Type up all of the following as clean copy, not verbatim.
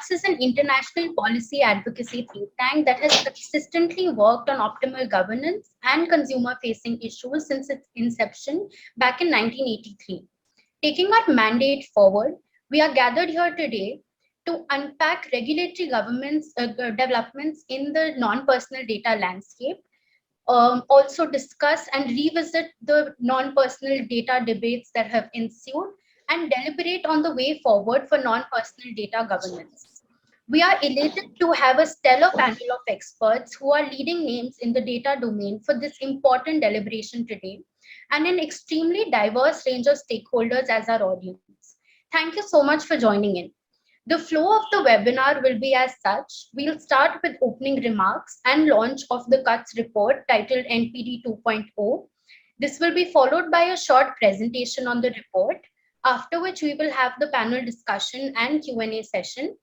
CUTS is an international policy advocacy think tank that has consistently worked on optimal governance and consumer-facing issues since its inception back in 1983. Taking our mandate forward, we are gathered here today to unpack regulatory developments in the non-personal data landscape, also discuss and revisit the non-personal data debates that have ensued, and deliberate on the way forward for non-personal data governance. We are elated to have a stellar panel of experts who are leading names in the data domain for this important deliberation today, and an extremely diverse range of stakeholders as our audience. Thank you so much for joining in. The flow of the webinar will be as such. We'll start with opening remarks and launch of the CUTS report titled NPD 2.0. This will be followed by a short presentation on the report, after which we will have the panel discussion and Q&A session.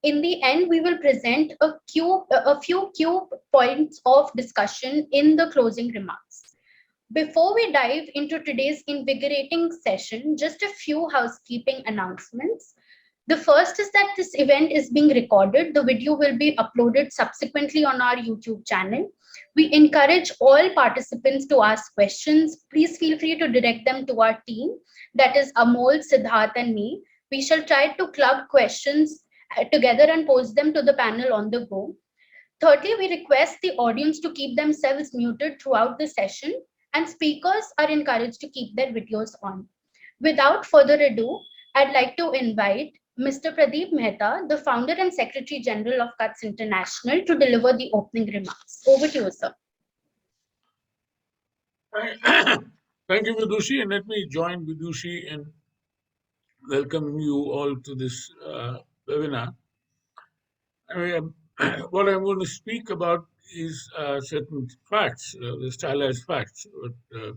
In the end, we will present a few key points of discussion in the closing remarks. Before we dive into today's invigorating session, just a few housekeeping announcements. The first is that this event is being recorded. The video will be uploaded subsequently on our YouTube channel. We encourage all participants to ask questions. Please feel free to direct them to our team, that is Amol, Siddharth, and me. We shall try to club questions together and post them to the panel on the go. Thirdly, we request the audience to keep themselves muted throughout the session, and speakers are encouraged to keep their videos on. Without further ado, I'd like to invite Mr. Pradeep Mehta, the founder and Secretary General of CUTS International, to deliver the opening remarks. Over to you, sir. Thank you, Vidushi, and let me join Vidushi in welcoming you all to this webinar. What I'm going to speak about is certain facts, the stylized facts, but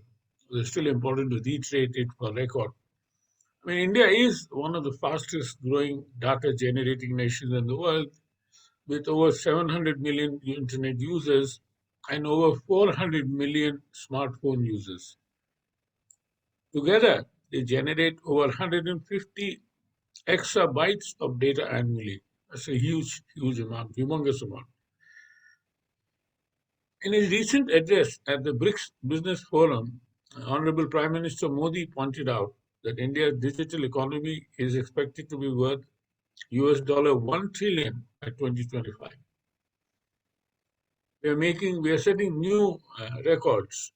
it's still important to reiterate it for record. I mean, India is one of the fastest growing data generating nations in the world, with over 700 million internet users and over 400 million smartphone users. Together, they generate over 150 exabytes of data annually. That's a huge amount, humongous amount. In his recent address at the BRICS Business Forum, Honorable Prime Minister Modi pointed out that India's digital economy is expected to be worth $1 trillion by 2025. We are setting new records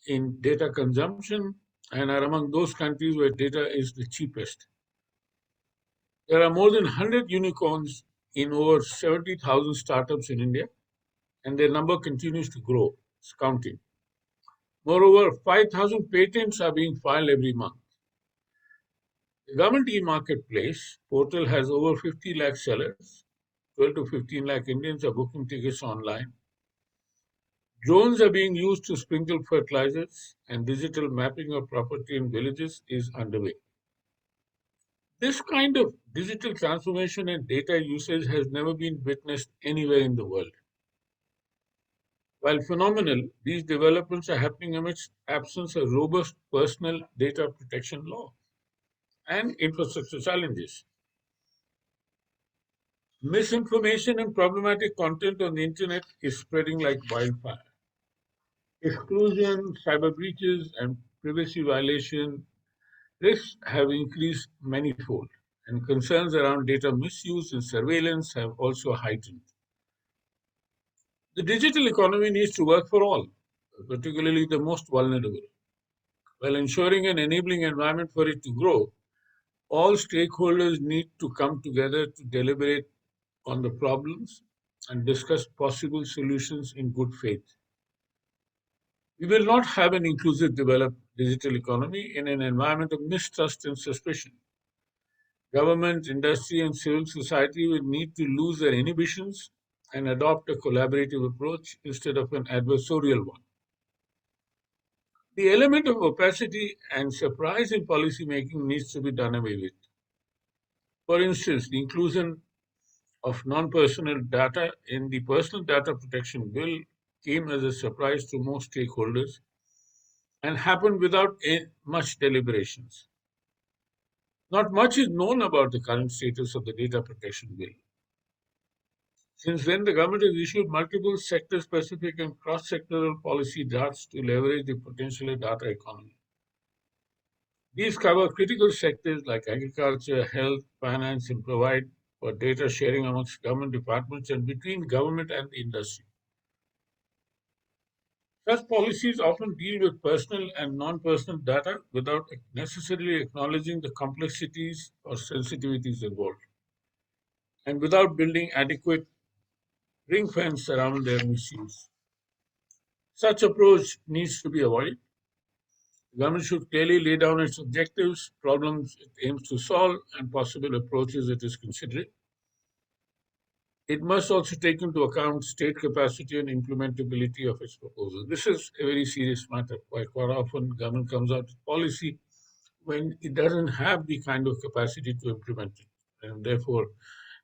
in data consumption and are among those countries where data is the cheapest. There are more than 100 unicorns in over 70,000 startups in India, and their number continues to grow. It's counting. Moreover, 5,000 patents are being filed every month. The government e-marketplace portal has over 50 lakh sellers. 12 to 15 lakh Indians are booking tickets online. Drones are being used to sprinkle fertilizers, and digital mapping of property in villages is underway. This kind of digital transformation and data usage has never been witnessed anywhere in the world. While phenomenal, these developments are happening amidst absence of robust personal data protection law and infrastructure challenges. Misinformation and problematic content on the internet is spreading like wildfire. Exclusion, cyber breaches, and privacy violation risks have increased manifold, and concerns around data misuse and surveillance have also heightened. The digital economy needs to work for all, particularly the most vulnerable. While ensuring an enabling environment for it to grow, all stakeholders need to come together to deliberate on the problems and discuss possible solutions in good faith. We will not have an inclusive developed digital economy in an environment of mistrust and suspicion. Government, industry, and civil society will need to lose their inhibitions and adopt a collaborative approach instead of an adversarial one. The element of opacity and surprise in policy making needs to be done away with. For instance, the inclusion of non-personal data in the Personal Data Protection Bill came as a surprise to most stakeholders and happened without much deliberations. Not much is known about the current status of the Data Protection Bill. Since then, the government has issued multiple sector-specific and cross-sectoral policy drafts to leverage the potential of data economy. These cover critical sectors like agriculture, health, finance, and provide for data sharing amongst government departments and between government and the industry. Such policies often deal with personal and non-personal data without necessarily acknowledging the complexities or sensitivities involved, and without building adequate ring fence around their misuse. Such approach needs to be avoided. The government should clearly lay down its objectives, problems it aims to solve, and possible approaches it is considering. It must also take into account state capacity and implementability of its proposals. This is a very serious matter. Quite often, government comes out with policy when it doesn't have the kind of capacity to implement it, and therefore,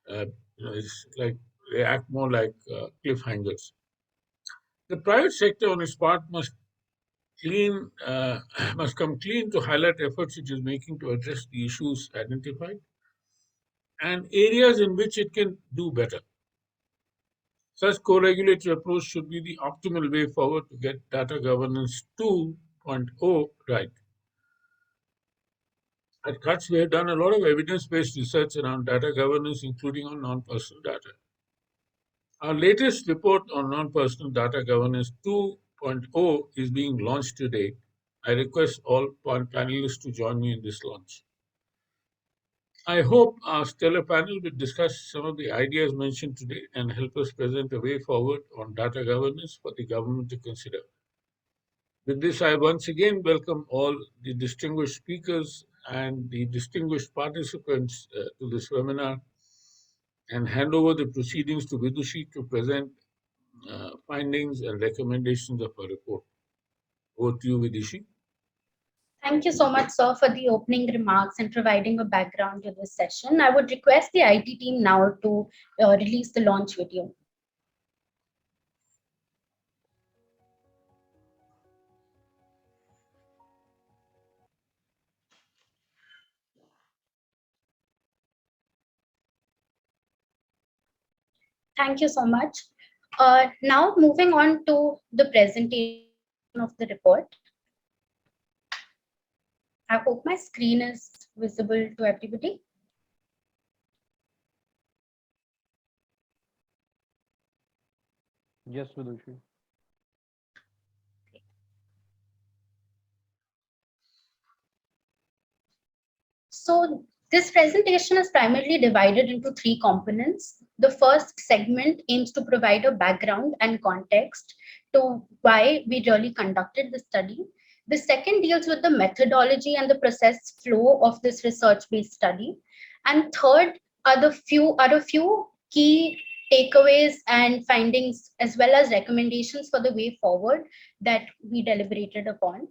it's like they act more like cliffhangers. The private sector, on its part, clean must come clean to highlight efforts it is making to address the issues identified and areas in which it can do better. Such co-regulatory approach should be the optimal way forward to get data governance 2.0 right. At Kutch, we have done a lot of evidence-based research around data governance, including on non-personal data. Our latest report on non-personal data governance 2.0 is being launched today. I request all panelists to join me in this launch. I hope our stellar panel will discuss some of the ideas mentioned today and help us present a way forward on data governance for the government to consider. With this, I once again welcome all the distinguished speakers and the distinguished participants to this webinar and hand over the proceedings to Vidushi to present findings and recommendations of our report. Over to you, Vidushi. Thank you so much, sir, for the opening remarks and providing a background to this session. I would request the IT team now to release the launch video. Thank you so much. Now moving on to the presentation of the report. I hope my screen is visible to everybody. Yes, Vidushi. So this presentation is primarily divided into three components. The first segment aims to provide a background and context to why we really conducted the study. The second deals with the methodology and the process flow of this research-based study. And third are a few key takeaways and findings, as well as recommendations for the way forward that we deliberated upon.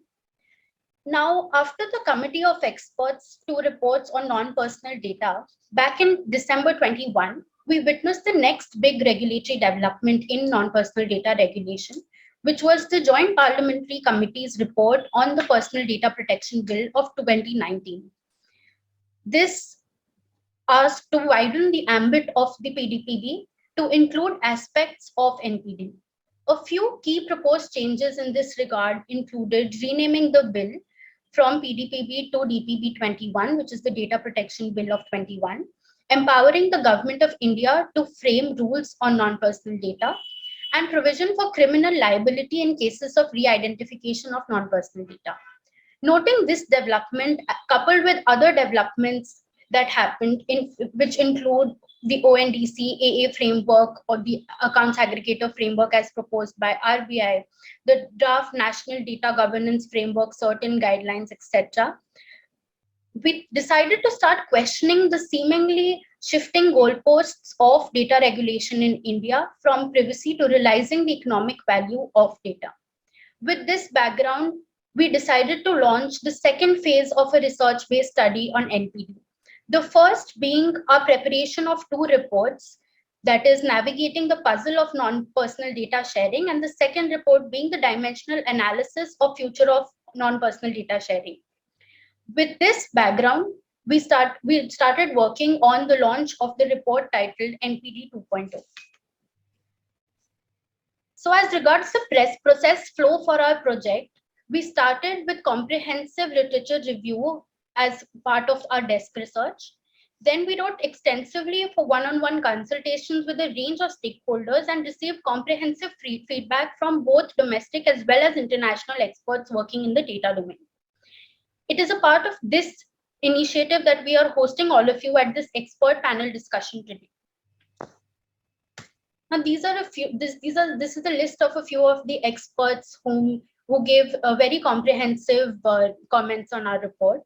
Now, after the committee of experts two reports on non-personal data, back in December 21, we witnessed the next big regulatory development in non-personal data regulation, which was the Joint Parliamentary Committee's report on the Personal Data Protection Bill of 2019. This asked to widen the ambit of the PDPB to include aspects of NPD. A few key proposed changes in this regard included renaming the bill from PDPB to DPB 21, which is the Data Protection Bill of 21, empowering the Government of India to frame rules on non-personal data, and provision for criminal liability in cases of re-identification of non-personal data. Noting this development, coupled with other developments that happened, which include the ONDC AA framework or the accounts aggregator framework as proposed by RBI, the draft national data governance framework, certain guidelines, etc. We decided to start questioning the seemingly shifting goalposts of data regulation in India from privacy to realizing the economic value of data. With this background, we decided to launch the second phase of a research-based study on NPD. The first being our preparation of two reports, that is navigating the puzzle of non-personal data sharing, and the second report being the dimensional analysis of future of non-personal data sharing. With this background, we started working on the launch of the report titled NPD 2.0. So as regards the process flow for our project, we started with comprehensive literature review as part of our desk research. Then we wrote extensively for one-on-one consultations with a range of stakeholders and received comprehensive feedback from both domestic as well as international experts working in the data domain. It is a part of this initiative that we are hosting all of you at this expert panel discussion today. Now, these are a few. This is a list of a few of the experts who gave very comprehensive comments on our report.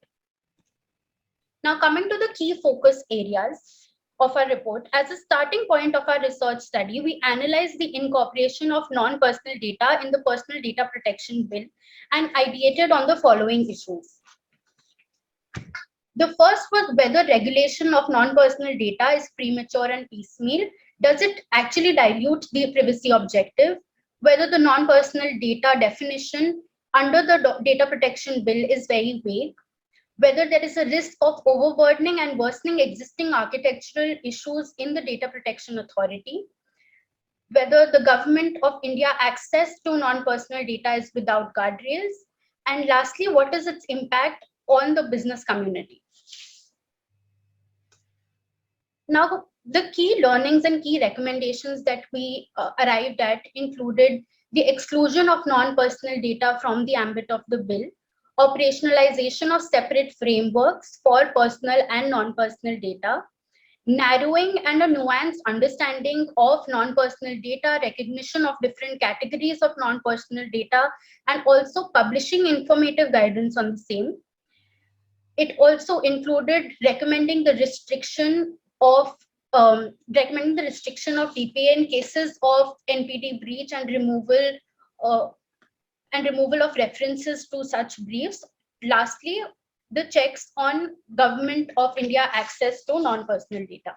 Now, coming to the key focus areas of our report, as a starting point of our research study, we analyzed the incorporation of non-personal data in the Personal Data Protection Bill and ideated on the following issues. The first was whether regulation of non-personal data is premature and piecemeal. Does it actually dilute the privacy objective? Whether the non-personal data definition under the Data Protection Bill is very vague. Whether there is a risk of overburdening and worsening existing architectural issues in the Data Protection Authority. Whether the Government of India access to non-personal data is without guardrails. And lastly, what is its impact on the business community? Now, the key learnings and key recommendations that we arrived at included the exclusion of non-personal data from the ambit of the bill, operationalization of separate frameworks for personal and non-personal data, narrowing and a nuanced understanding of non-personal data, recognition of different categories of non-personal data, and also publishing informative guidance on the same. It also included recommending the restriction of DPA in cases of NPD breach and removal of references to such briefs. Lastly, the checks on Government of India access to non-personal data.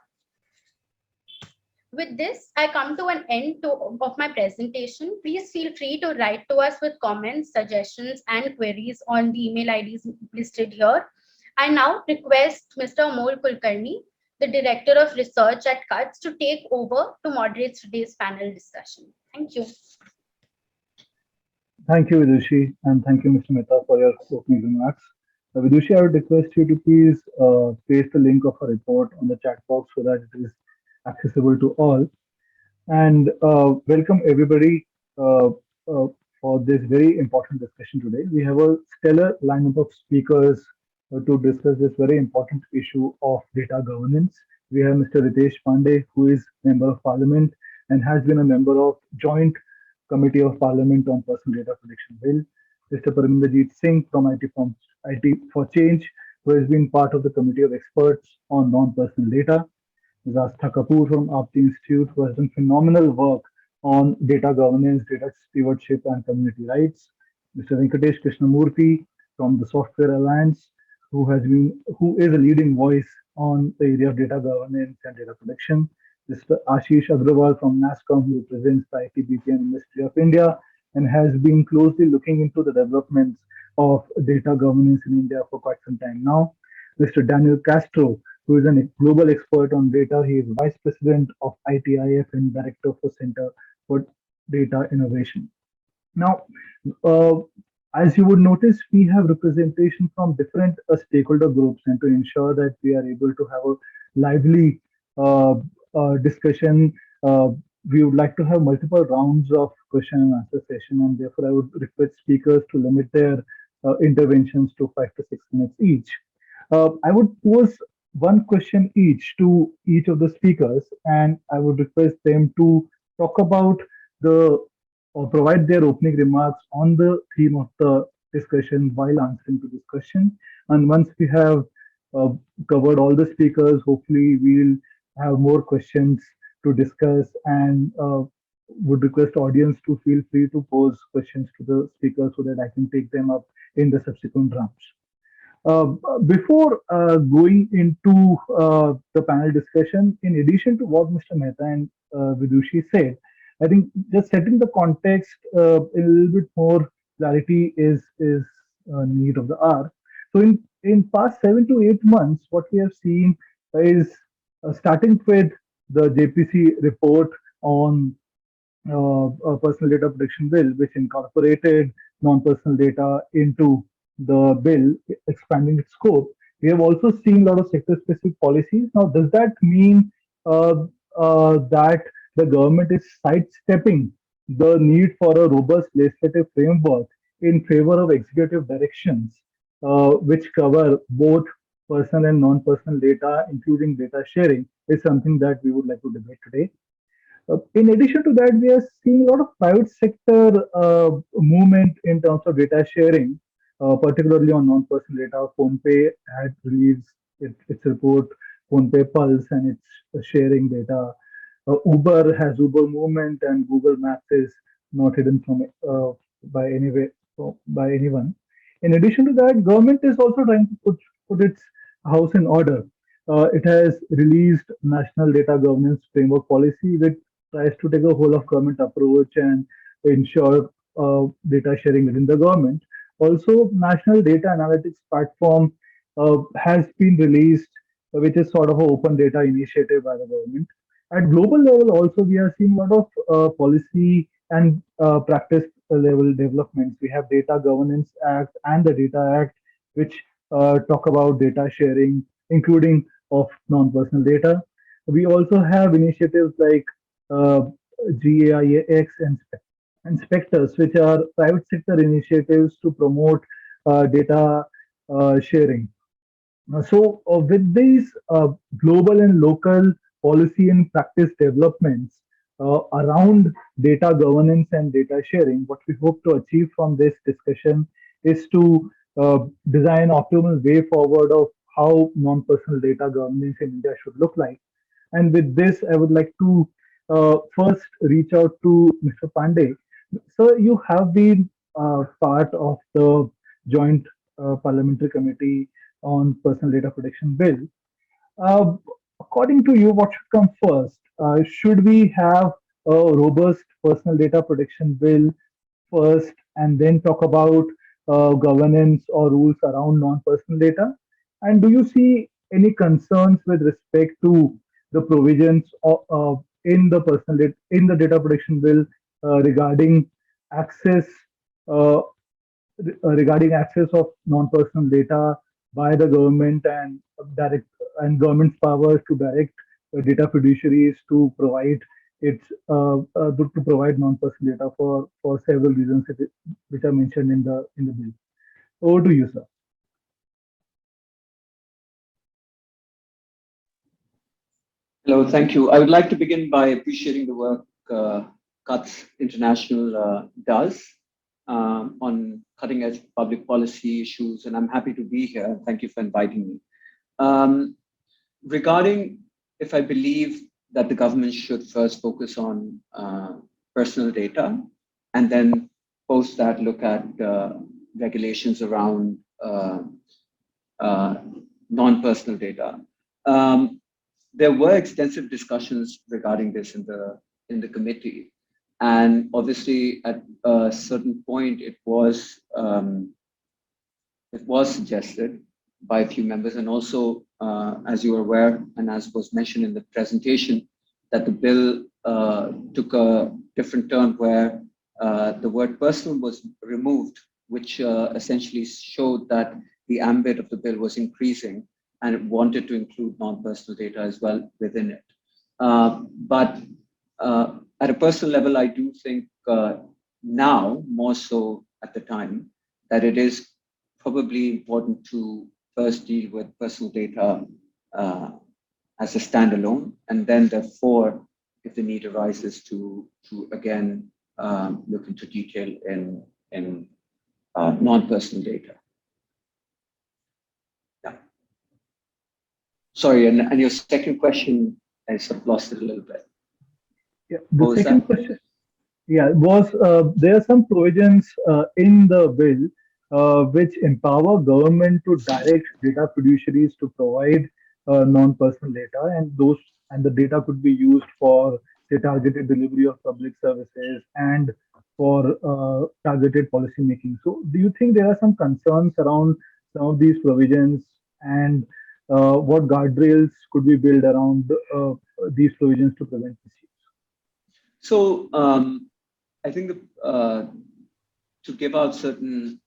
With this, I come to an end of my presentation. Please feel free to write to us with comments, suggestions, and queries on the email IDs listed here. I now request Mr. Amol Kulkarni, the Director of Research at CUTS, to take over to moderate today's panel discussion. Thank you. Thank you, Vidushi, and thank you, Mr. Mehta, for your opening remarks. Vidushi, I would request you to please paste the link of our report on the chat box so that it is accessible to all. And welcome everybody for this very important discussion today. We have a stellar lineup of speakers to discuss this very important issue of data governance. We have Mr. Ritesh Pandey, who is Member of Parliament and has been a member of Joint Committee of Parliament on Personal Data Protection Bill. Mr. Parminder Jeet Singh from IT for Change, who has been part of the Committee of Experts on Non-Personal Data. Ms. Astha Kapoor from Aapti Institute, who has done phenomenal work on data governance, data stewardship, and community rights. Mr. Venkatesh Krishnamurthy from the Software Alliance, who is a leading voice on the area of data governance and data protection. Mr. Ashish Agrawal from NASSCOM, who represents the ITBP and Ministry of India and has been closely looking into the developments of data governance in India for quite some time now. Mr. Daniel Castro, who is a global expert on data. He is Vice President of ITIF and Director for Center for Data Innovation. Now, as you would notice, we have representation from different stakeholder groups, and to ensure that we are able to have a lively discussion, we would like to have multiple rounds of question and answer session, and therefore I would request speakers to limit their interventions to 5 to 6 minutes each. I would pose one question each to each of the speakers, and I would request them to talk about or provide their opening remarks on the theme of the discussion while answering to this question. And once we have covered all the speakers, hopefully we'll have more questions to discuss, and would request audience to feel free to pose questions to the speakers so that I can take them up in the subsequent rounds. Before going into the panel discussion, in addition to what Mr. Mehta and Vidushi said, I think just setting the context a little bit more clarity is need of the hour. So in past 7 to 8 months, what we have seen is starting with the JPC report on personal data protection bill, which incorporated non-personal data into the bill, expanding its scope. We have also seen a lot of sector-specific policies. Now, does that mean uh, that the government is sidestepping the need for a robust legislative framework in favor of executive directions, which cover both personal and non-personal data, including data sharing, is something that we would like to debate today. In addition to that, we are seeing a lot of private sector movement in terms of data sharing, particularly on non-personal data. PhonePe had released its report, PhonePe Pulse, and it's sharing data. Uber has Uber Movement, and Google Maps is not hidden from by any way by anyone. In addition to that, government is also trying to put its house in order. It has released National Data Governance Framework Policy, which tries to take a whole of government approach and ensure data sharing within the government. Also, National Data Analytics Platform has been released, which is sort of an open data initiative by the government. At global level, also we are seeing a lot of policy and practice level developments. We have Data Governance Act and the Data Act, which talk about data sharing, including of non-personal data. We also have initiatives like uh, GAIAX and inspectors, which are private sector initiatives to promote data sharing. With these global and local policy and practice developments around data governance and data sharing, what we hope to achieve from this discussion is to design optimal way forward of how non-personal data governance in India should look like. And with this, I would like to first reach out to Mr. Pandey. So you have been part of the Joint Parliamentary Committee on Personal Data Protection Bill. Uh, According to you, what should come first? Should we have a robust personal data protection bill first and then talk about governance or rules around non-personal data? And do you see any concerns with respect to the provisions in the in the data protection bill regarding access uh, regarding access of non-personal data by the government and direct and government's powers to direct data fiduciaries to provide its to provide non-personal data for several reasons which are mentioned in the bill. Over to you, sir. Hello, thank you. I would like to begin by appreciating the work CUTS International does on cutting edge public policy issues, and I'm happy to be here. Thank you for inviting me. Regarding if I believe that the government should first focus on personal data and then post that look at regulations around non-personal data. There were extensive discussions regarding this in the committee, and obviously at a certain point it was suggested by a few members, and also as you are aware and as was mentioned in the presentation, that the bill took a different turn where the word personal was removed, which essentially showed that the ambit of the bill was increasing and it wanted to include non-personal data as well within it. But at a personal level, I do think now, more so at the time, that it is probably important to first deal with personal data as a standalone, and then therefore, if the need arises to again look into detail in non-personal data. Yeah. Sorry, and your second question, I sort of lost it a little bit. Yeah, the second question. Yeah, was there are some provisions in the bill which empower government to direct data fiduciaries to provide non-personal data, and the data could be used for say targeted delivery of public services and for targeted policy making. So, do you think there are some concerns around some of these provisions, and what guardrails could be built around these provisions to prevent misuse? So I think to give out certain,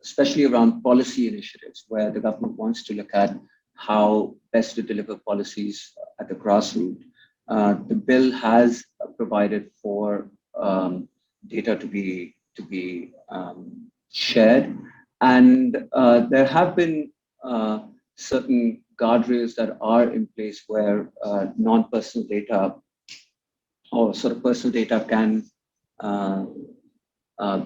especially around policy initiatives, where the government wants to look at how best to deliver policies at the grassroots, the bill has provided for data to be shared, and there have been certain guardrails that are in place where non-personal data or sort of personal data can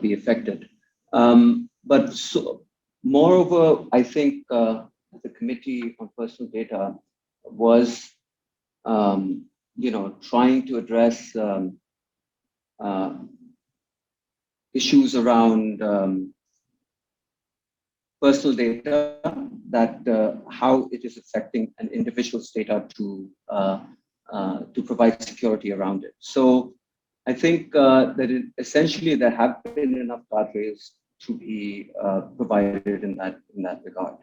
be affected. But so, moreover, I think the Committee on Personal Data was, trying to address issues around personal data, that how it is affecting an individual's data to provide security around it. So I think that essentially there have been enough guardrails to be provided in that regard.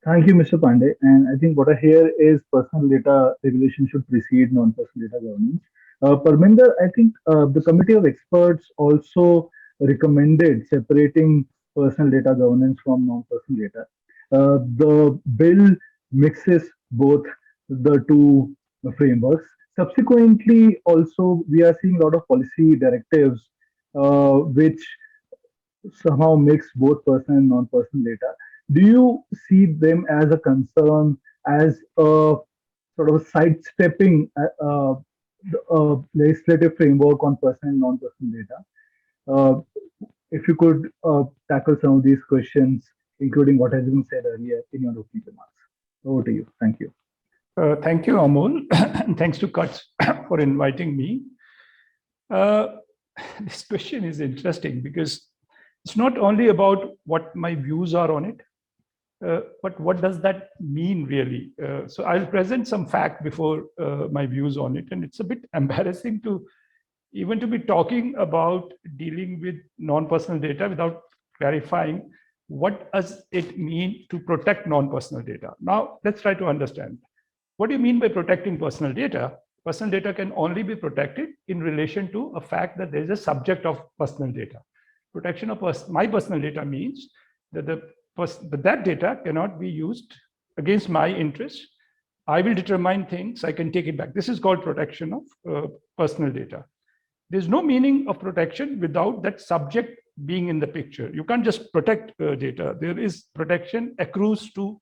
Thank you, Mr. Pandey. And I think what I hear is personal data regulation should precede non-personal data governance. Parminder, I think the committee of experts also recommended separating personal data governance from non-personal data. The bill mixes both the two frameworks. Subsequently, also, we are seeing a lot of policy directives which somehow mix both personal and non-personal data. Do you see them as a concern, as a sort of sidestepping legislative framework on personal and non-personal data? If you could tackle some of these questions, including what has been said earlier in your opening remarks. Over to you. Thank you. Thank you, Amol, and thanks to Kutch for inviting me. This question is interesting because it's not only about what my views are on it, but what does that mean really? So I'll present some fact before my views on it, and it's a bit embarrassing to even to be talking about dealing with non-personal data without clarifying what does it mean to protect non-personal data. Now, let's try to understand. What do you mean by protecting personal data? Personal data can only be protected in relation to a fact that there is a subject of personal data. Protection of my personal data means that that data cannot be used against my interests. I will determine things, I can take it back. This is called protection of personal data. There's no meaning of protection without that subject being in the picture. You can't just protect data. There is protection accrues to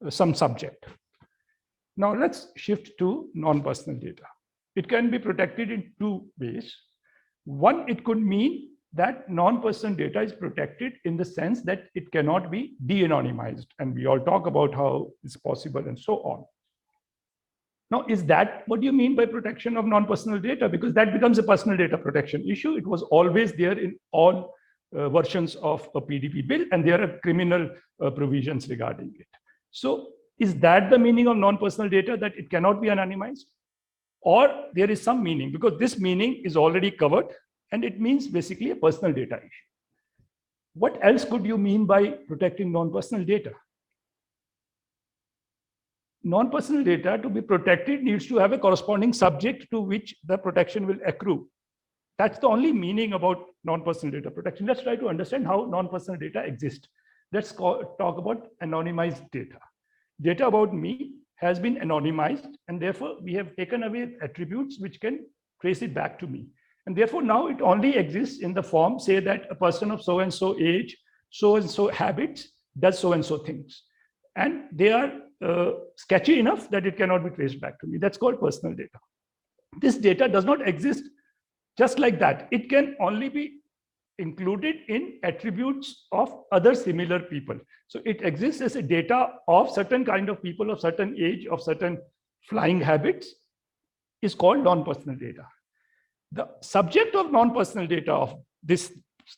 some subject. Now let's shift to non-personal data. It can be protected in two ways. One, it could mean that non-personal data is protected in the sense that it cannot be de-anonymized. And we all talk about how it's possible and so on. Now, is that what you mean by protection of non-personal data? Because that becomes a personal data protection issue. It was always there in all versions of a PDP bill, and there are criminal provisions regarding it. So is that the meaning of non-personal data, that it cannot be anonymized? Or there is some meaning, because this meaning is already covered, and it means basically a personal data issue. What else could you mean by protecting non-personal data? Non-personal data, to be protected, needs to have a corresponding subject to which the protection will accrue. That's the only meaning about non-personal data protection. Let's try to understand how non-personal data exists. Let's talk about anonymized data. Data about me has been anonymized, and therefore we have taken away attributes which can trace it back to me. And therefore now it only exists in the form, say that a person of so-and-so age, so-and-so habits, does so-and-so things. And they are sketchy enough that it cannot be traced back to me. That's called personal data. This data does not exist just like that. It can only be included in attributes of other similar people. So it exists as a data of certain kind of people of certain age, of certain flying habits, is called non-personal data. The subject of non-personal data of this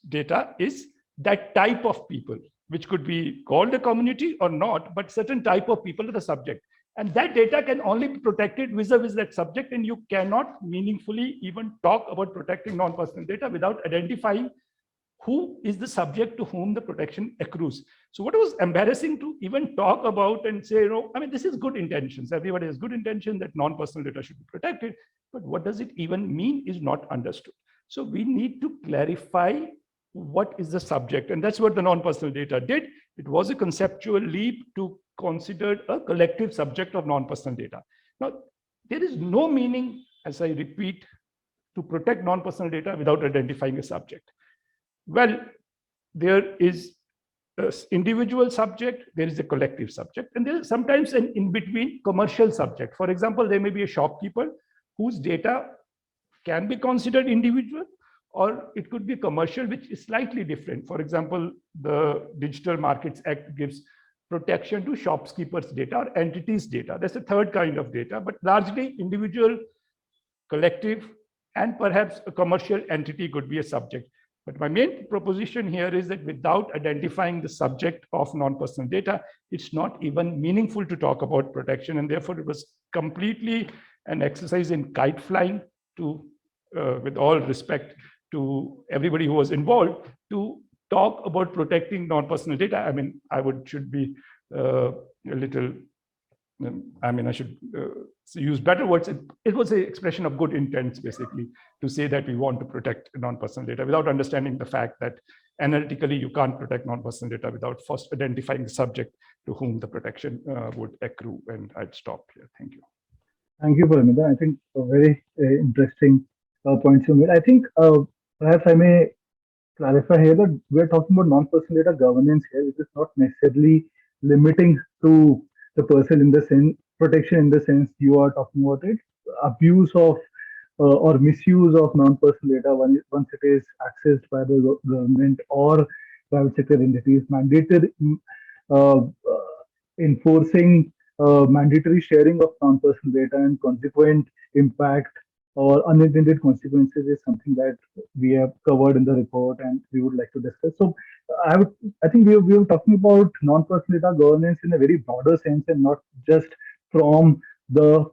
data is that type of people, which could be called a community or not, but certain type of people are the subject. And that data can only be protected vis-a-vis that subject, and you cannot meaningfully even talk about protecting non-personal data without identifying who is the subject to whom the protection accrues. So what was embarrassing to even talk about and say, I mean, this is good intentions. Everybody has good intention that non-personal data should be protected, but what does it even mean is not understood. So we need to clarify what is the subject, and that's what the non-personal data did. It was a conceptual leap to consider a collective subject of non-personal data. Now, there is no meaning, as I repeat, to protect non-personal data without identifying a subject. Well, there is an individual subject, there is a collective subject, and there is sometimes an in-between commercial subject. For example, there may be a shopkeeper whose data can be considered individual, or it could be commercial, which is slightly different. For example, the Digital Markets Act gives protection to shopkeepers' data or entities' data. That's the third kind of data, but largely individual, collective, and perhaps a commercial entity could be a subject. But my main proposition here is that without identifying the subject of non-personal data, it's not even meaningful to talk about protection. And therefore, it was completely an exercise in kite flying to, with all respect to everybody who was involved, to talk about protecting non-personal data. I mean, should be a little, I should use better words. It was an expression of good intents, basically, to say that we want to protect non-personal data without understanding the fact that analytically you can't protect non-personal data without first identifying the subject to whom the protection would accrue. And I'd stop here. Thank you. Thank you, Parminder. I think a very interesting points you made. I think perhaps I may clarify here that we're talking about non-personal data governance here. It is not necessarily limiting to the person in the sense, protection in the sense you are talking about it. Abuse of or misuse of non-personal data once it is accessed by the government or private sector entities, mandated uh, enforcing mandatory sharing of non-personal data and consequent impact or unintended consequences is something that we have covered in the report and we would like to discuss. So I think we were talking about non-personal data governance in a very broader sense and not just from the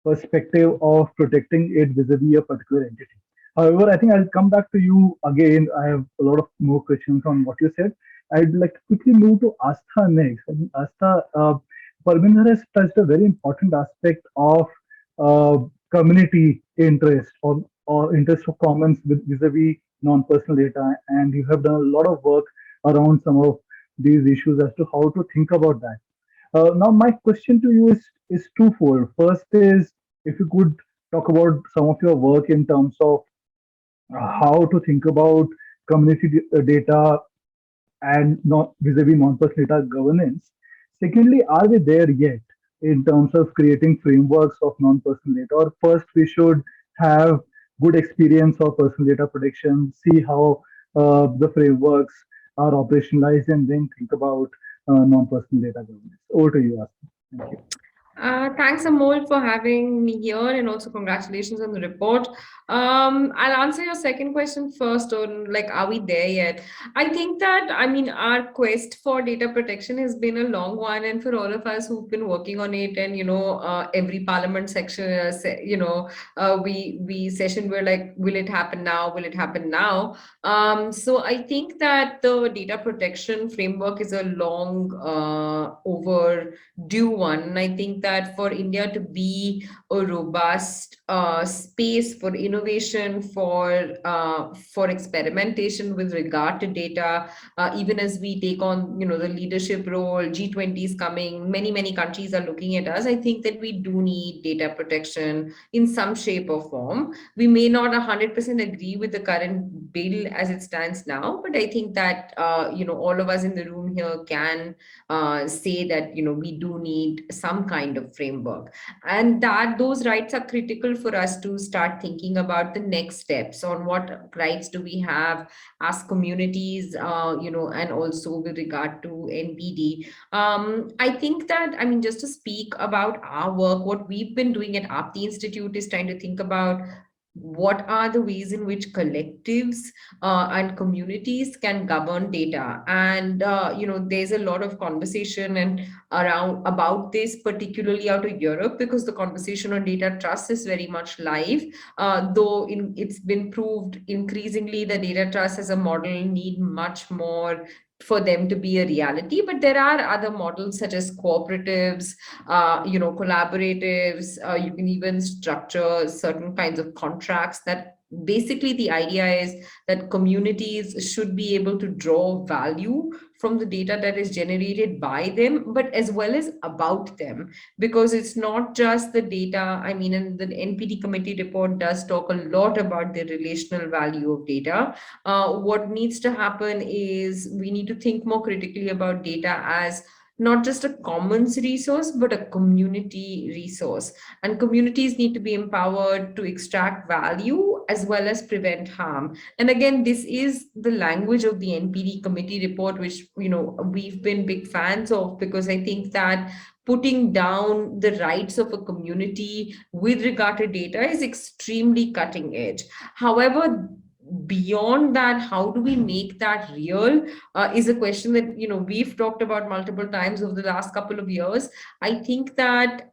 perspective of protecting it vis-a-vis a particular entity. However, I think I'll come back to you again. I have a lot of more questions on what you said. I'd like to quickly move to Astha next. I think Astha, Parminder has touched a very important aspect of community interest or interest of commons with vis-a-vis non-personal data, and you have done a lot of work around some of these issues as to how to think about that. Now, my question to you is twofold. First is if you could talk about some of your work in terms of how to think about community data and not vis-a-vis non-personal data governance. Secondly, are we there yet in terms of creating frameworks of non-personal data? Or first, we should have good experience of personal data protection, see how the frameworks are operationalized, and then think about non-personal data governance. Over to you, Asta. Thank you. Thanks, Amol, for having me here, and also congratulations on the report. I'll answer your second question first on are we there yet? I think that, our quest for data protection has been a long one, and for all of us who've been working on it, and every parliament section, we session we're like, will it happen now? Will it happen now? So I think that the data protection framework is a long overdue one, and I think that for India to be a robust space for innovation, for experimentation with regard to data, even as we take on the leadership role, G20 is coming, many countries are looking at us. I think that we do need data protection in some shape or form. We may not 100% agree with the current bill as it stands now, but I think that all of us in the room here can say that we do need some kind of framework, and that those rights are critical for us to start thinking about the next steps on what rights do we have as communities, and also with regard to NPD. I think that, just to speak about our work, what we've been doing at Aapti Institute is trying to think about what are the ways in which collectives and communities can govern data. And there's a lot of conversation and around about this, particularly out of Europe, because the conversation on data trust is very much live, though it's been proved increasingly that data trust as a model need much more for them to be a reality. But there are other models such as cooperatives, collaboratives. You can even structure certain kinds of contracts that basically the idea is that communities should be able to draw value from the data that is generated by them, but as well as about them, because it's not just the data. I mean, and the NPD committee report does talk a lot about the relational value of data. What needs to happen is we need to think more critically about data as not just a commons resource, but a community resource. And communities need to be empowered to extract value as well as prevent harm. And again, this is the language of the NPD committee report, which we've been big fans of, because I think that putting down the rights of a community with regard to data is extremely cutting edge. However, beyond that, how do we make that real is a question that we've talked about multiple times over the last couple of years. I think that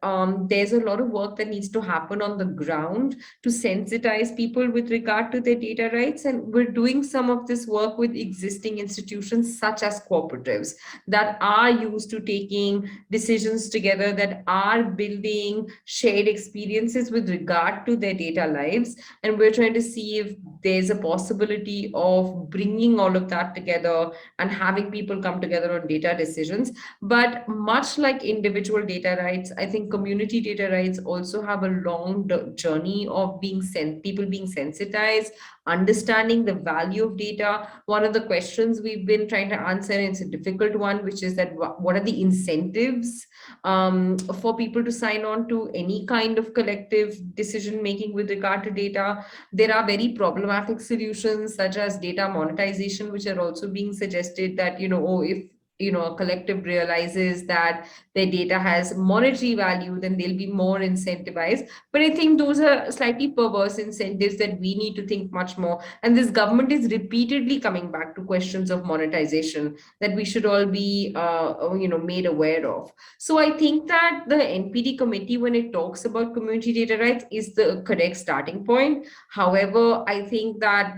there's a lot of work that needs to happen on the ground to sensitize people with regard to their data rights, and we're doing some of this work with existing institutions such as cooperatives that are used to taking decisions together, that are building shared experiences with regard to their data lives. And we're trying to see if there's a possibility of bringing all of that together and having people come together on data decisions. But much like individual data rights, I think community data rights also have a long journey of people being sensitized, understanding the value of data. One of the questions we've been trying to answer, and it's a difficult one, which is that what are the incentives for people to sign on to any kind of collective decision making with regard to data? There are very problematic solutions such as data monetization, which are also being suggested, that if a collective realizes that their data has monetary value, then they'll be more incentivized. But I think those are slightly perverse incentives that we need to think much more. And this government is repeatedly coming back to questions of monetization that we should all be made aware of. So I think that the NPD committee, when it talks about community data rights, is the correct starting point. However, I think that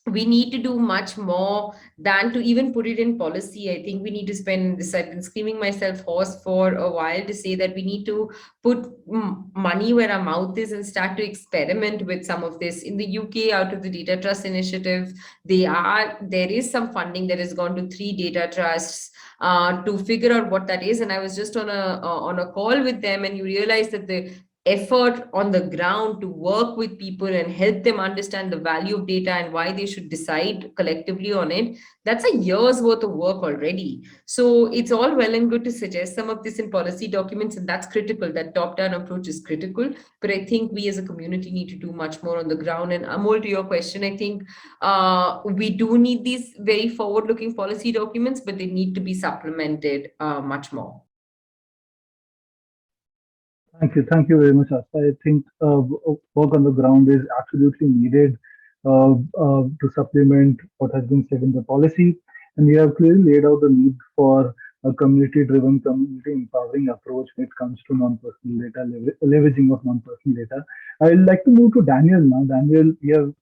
we need to do much more than to even put it in policy. I think we need to spend this. I've been screaming myself hoarse for a while to say that we need to put money where our mouth is and start to experiment with some of this. In the UK, out of the Data Trust Initiative, there is some funding that has gone to 3 data trusts to figure out what that is. And I was just on a call with them, and you realize that the effort on the ground to work with people and help them understand the value of data and why they should decide collectively on it, that's a year's worth of work already. So it's all well and good to suggest some of this in policy documents, and that's critical. That top-down approach is critical, but I think we as a community need to do much more on the ground. And Amol, to your question, I think we do need these very forward-looking policy documents, but they need to be supplemented much more. Thank you very much, Asta. I think work on the ground is absolutely needed to supplement what has been said in the policy. And we have clearly laid out the need for a community-driven, community-empowering approach when it comes to non-personal data, leveraging of non-personal data. I'd like to move to Daniel now. Daniel, we have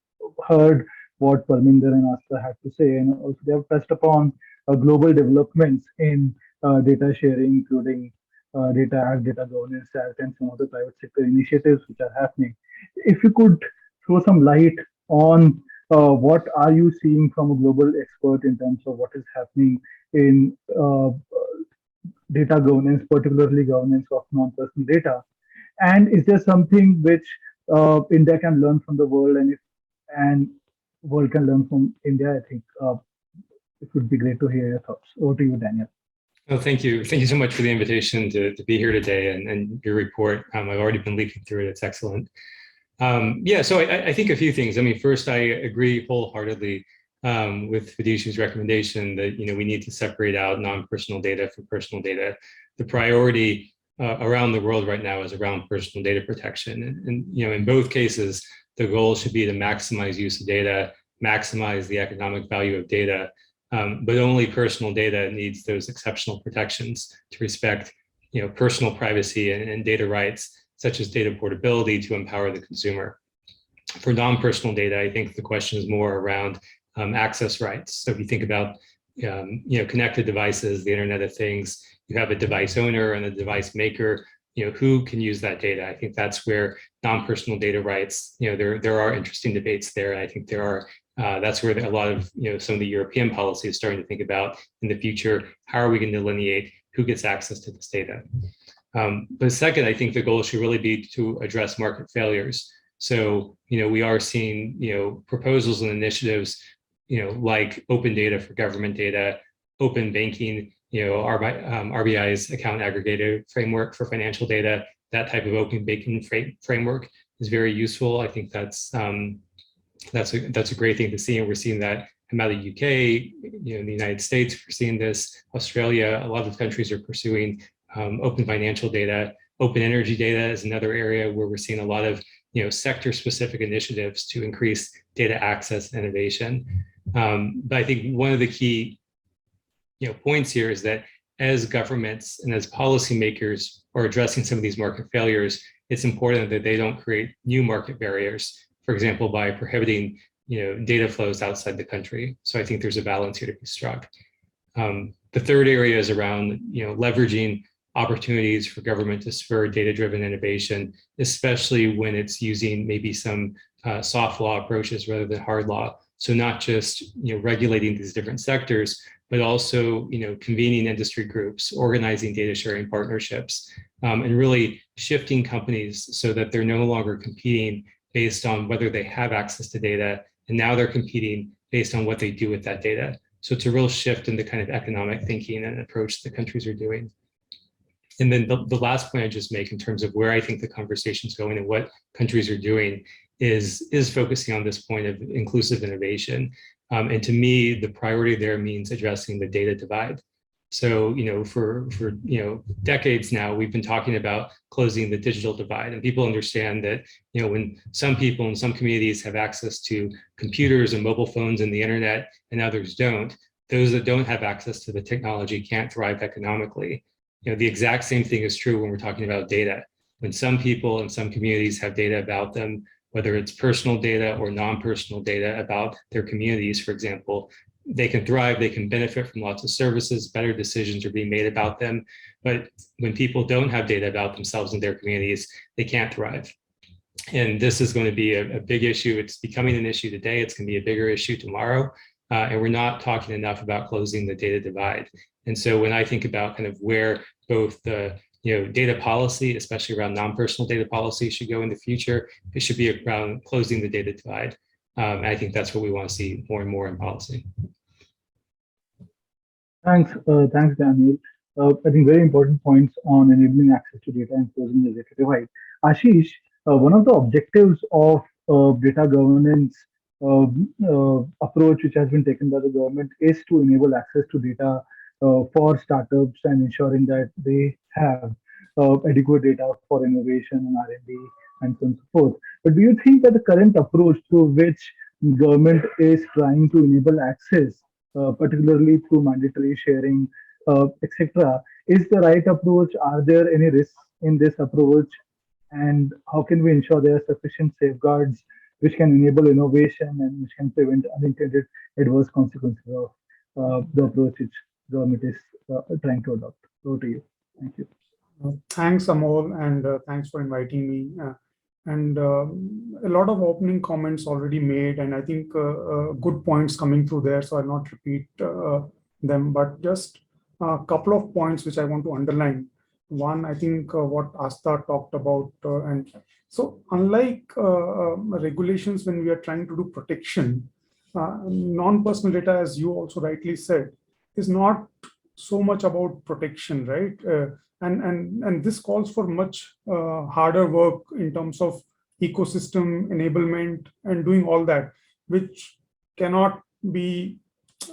heard what Parminder and Asta had to say, and also they have touched upon global developments in data sharing, including Data Act, Data Governance Act, and some of the private sector initiatives which are happening. If you could throw some light on what are you seeing from a global expert in terms of what is happening in data governance, particularly governance of non-personal data, and is there something which India can learn from the world, and world can learn from India? I think it would be great to hear your thoughts. Over to you, Daniel. Well, thank you. Thank you so much for the invitation to be here today and your report. I've already been leafing through it. It's excellent. Yeah, so I think a few things. I mean, first, I agree wholeheartedly with Vidishu's recommendation that we need to separate out non-personal data from personal data. The priority around the world right now is around personal data protection. And in both cases, the goal should be to maximize use of data, maximize the economic value of data, but only personal data needs those exceptional protections to respect personal privacy and data rights, such as data portability to empower the consumer. For non-personal data, I think the question is more around access rights. So if you think about connected devices, the Internet of Things, you have a device owner and a device maker, who can use that data? I think that's where non-personal data rights, there are interesting debates there. And I think that's where a lot of, some of the European policy is starting to think about in the future, how are we going to delineate who gets access to this data? But second, I think the goal should really be to address market failures. So, we are seeing, proposals and initiatives, like open data for government data, open banking, RBI's account aggregator framework for financial data, that type of open banking framework is very useful. I think that's a great thing to see, and we're seeing that come out of the UK, in the United States, we're seeing this. Australia, a lot of countries are pursuing open financial data. Open energy data is another area where we're seeing a lot of sector-specific initiatives to increase data access and innovation. But I think one of the key points here is that as governments and as policymakers are addressing some of these market failures, it's important that they don't create new market barriers, for example, by prohibiting data flows outside the country. So I think there's a balance here to be struck. The third area is around leveraging opportunities for government to spur data-driven innovation, especially when it's using maybe some soft law approaches rather than hard law. So not just regulating these different sectors, but also convening industry groups, organizing data sharing partnerships, and really shifting companies so that they're no longer competing based on whether they have access to data, and now they're competing based on what they do with that data. So it's a real shift in the kind of economic thinking and approach the countries are doing. And then the last point I just make in terms of where I think the conversation is going and what countries are doing is focusing on this point of inclusive innovation. And to me, the priority there means addressing the data divide. So, for decades now, we've been talking about closing the digital divide, and people understand that, when some people in some communities have access to computers and mobile phones and the internet and others don't, those that don't have access to the technology can't thrive economically. The exact same thing is true when we're talking about data. When some people in some communities have data about them, whether it's personal data or non-personal data about their communities, for example, they can thrive, they can benefit from lots of services, better decisions are being made about them. But when people don't have data about themselves and their communities, they can't thrive. And this is going to be a big issue. It's becoming an issue today. It's going to be a bigger issue tomorrow. And we're not talking enough about closing the data divide. And so when I think about kind of where both the data policy, especially around non-personal data policy, should go in the future, it should be around closing the data divide. And I think that's what we want to see more and more in policy. Thanks, Daniel. I think very important points on enabling access to data and closing the data divide. Ashish, one of the objectives of data governance approach which has been taken by the government is to enable access to data for startups and ensuring that they have adequate data for innovation and R&D and so on and so forth. But do you think that the current approach through which government is trying to enable access, particularly through mandatory sharing, etc., is the right approach? Are there any risks in this approach? And how can we ensure there are sufficient safeguards which can enable innovation and which can prevent unintended adverse consequences of the approach which government is trying to adopt? Over to you. Thank you. Thanks, Amol, and thanks for inviting me. A lot of opening comments already made, and I think good points coming through there, so I'll not repeat them, but just a couple of points which I want to underline. One, I think what Asta talked about, and so unlike regulations when we are trying to do protection, non-personal data, as you also rightly said, is not so much about protection, right? And this calls for much harder work in terms of ecosystem enablement and doing all that, which cannot be,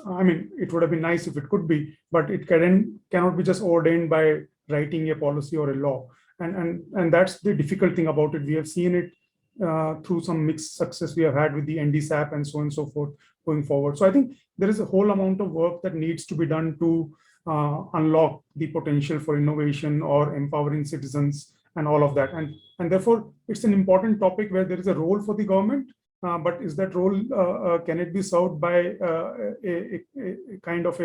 I mean, it would have been nice if it could be, but it cannot be just ordained by writing a policy or a law. And that's the difficult thing about it. We have seen it through some mixed success we have had with the NDSAP and so on and so forth going forward. So I think there is a whole amount of work that needs to be done to unlock the potential for innovation or empowering citizens and all of that. And therefore, it's an important topic where there is a role for the government, but is that role, can it be served by a kind of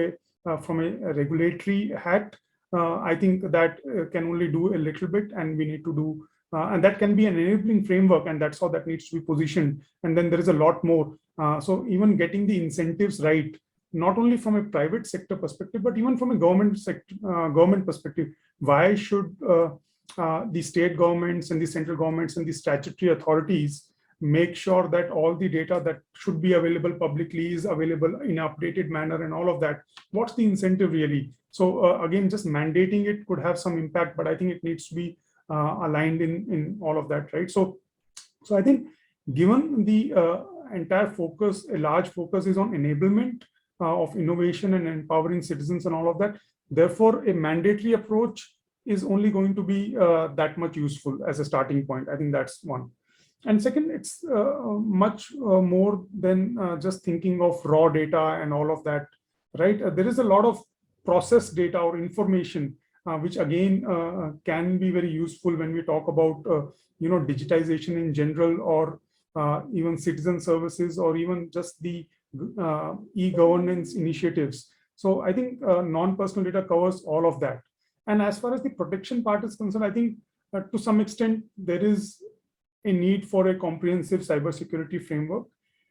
from a regulatory hat? I think that can only do a little bit, and we need to do, and that can be an enabling framework, and that's how that needs to be positioned. And then there is a lot more. So even getting the incentives right, not only from a private sector perspective, but even from a government perspective. Why should the state governments and the central governments and the statutory authorities make sure that all the data that should be available publicly is available in an updated manner and all of that? What's the incentive really? So again, just mandating it could have some impact, but I think it needs to be aligned in all of that, right? So I think given the entire focus, a large focus is on enablement of innovation and empowering citizens and all of that. Therefore, a mandatory approach is only going to be that much useful as a starting point. I think that's one. And second, it's much more than just thinking of raw data and all of that, right? There is a lot of processed data or information, which again can be very useful when we talk about digitization in general, or even citizen services, or even just the e-governance initiatives. So I think non-personal data covers all of that. And as far as the protection part is concerned, I think to some extent there is a need for a comprehensive cybersecurity framework,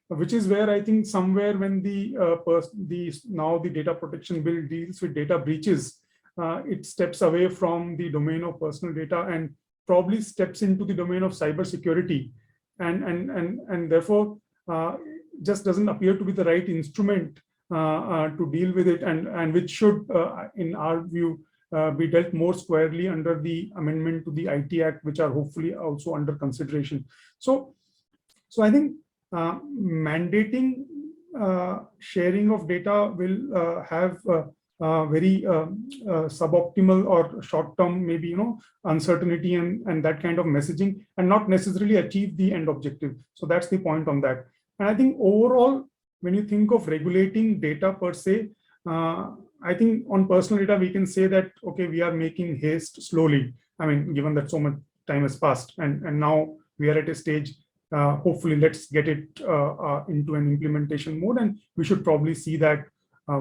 which is where I think somewhere when now the data protection bill deals with data breaches, it steps away from the domain of personal data and probably steps into the domain of cybersecurity, and therefore just doesn't appear to be the right instrument to deal with it, and which should, in our view, be dealt more squarely under the amendment to the IT Act, which are hopefully also under consideration. So I think mandating sharing of data will have very suboptimal or short-term, maybe uncertainty and that kind of messaging, and not necessarily achieve the end objective. So that's the point on that. And I think overall, when you think of regulating data per se, I think on personal data, we can say that, okay, we are making haste slowly. I mean, given that so much time has passed, and now we are at a stage, hopefully let's get it into an implementation mode, and we should probably see that,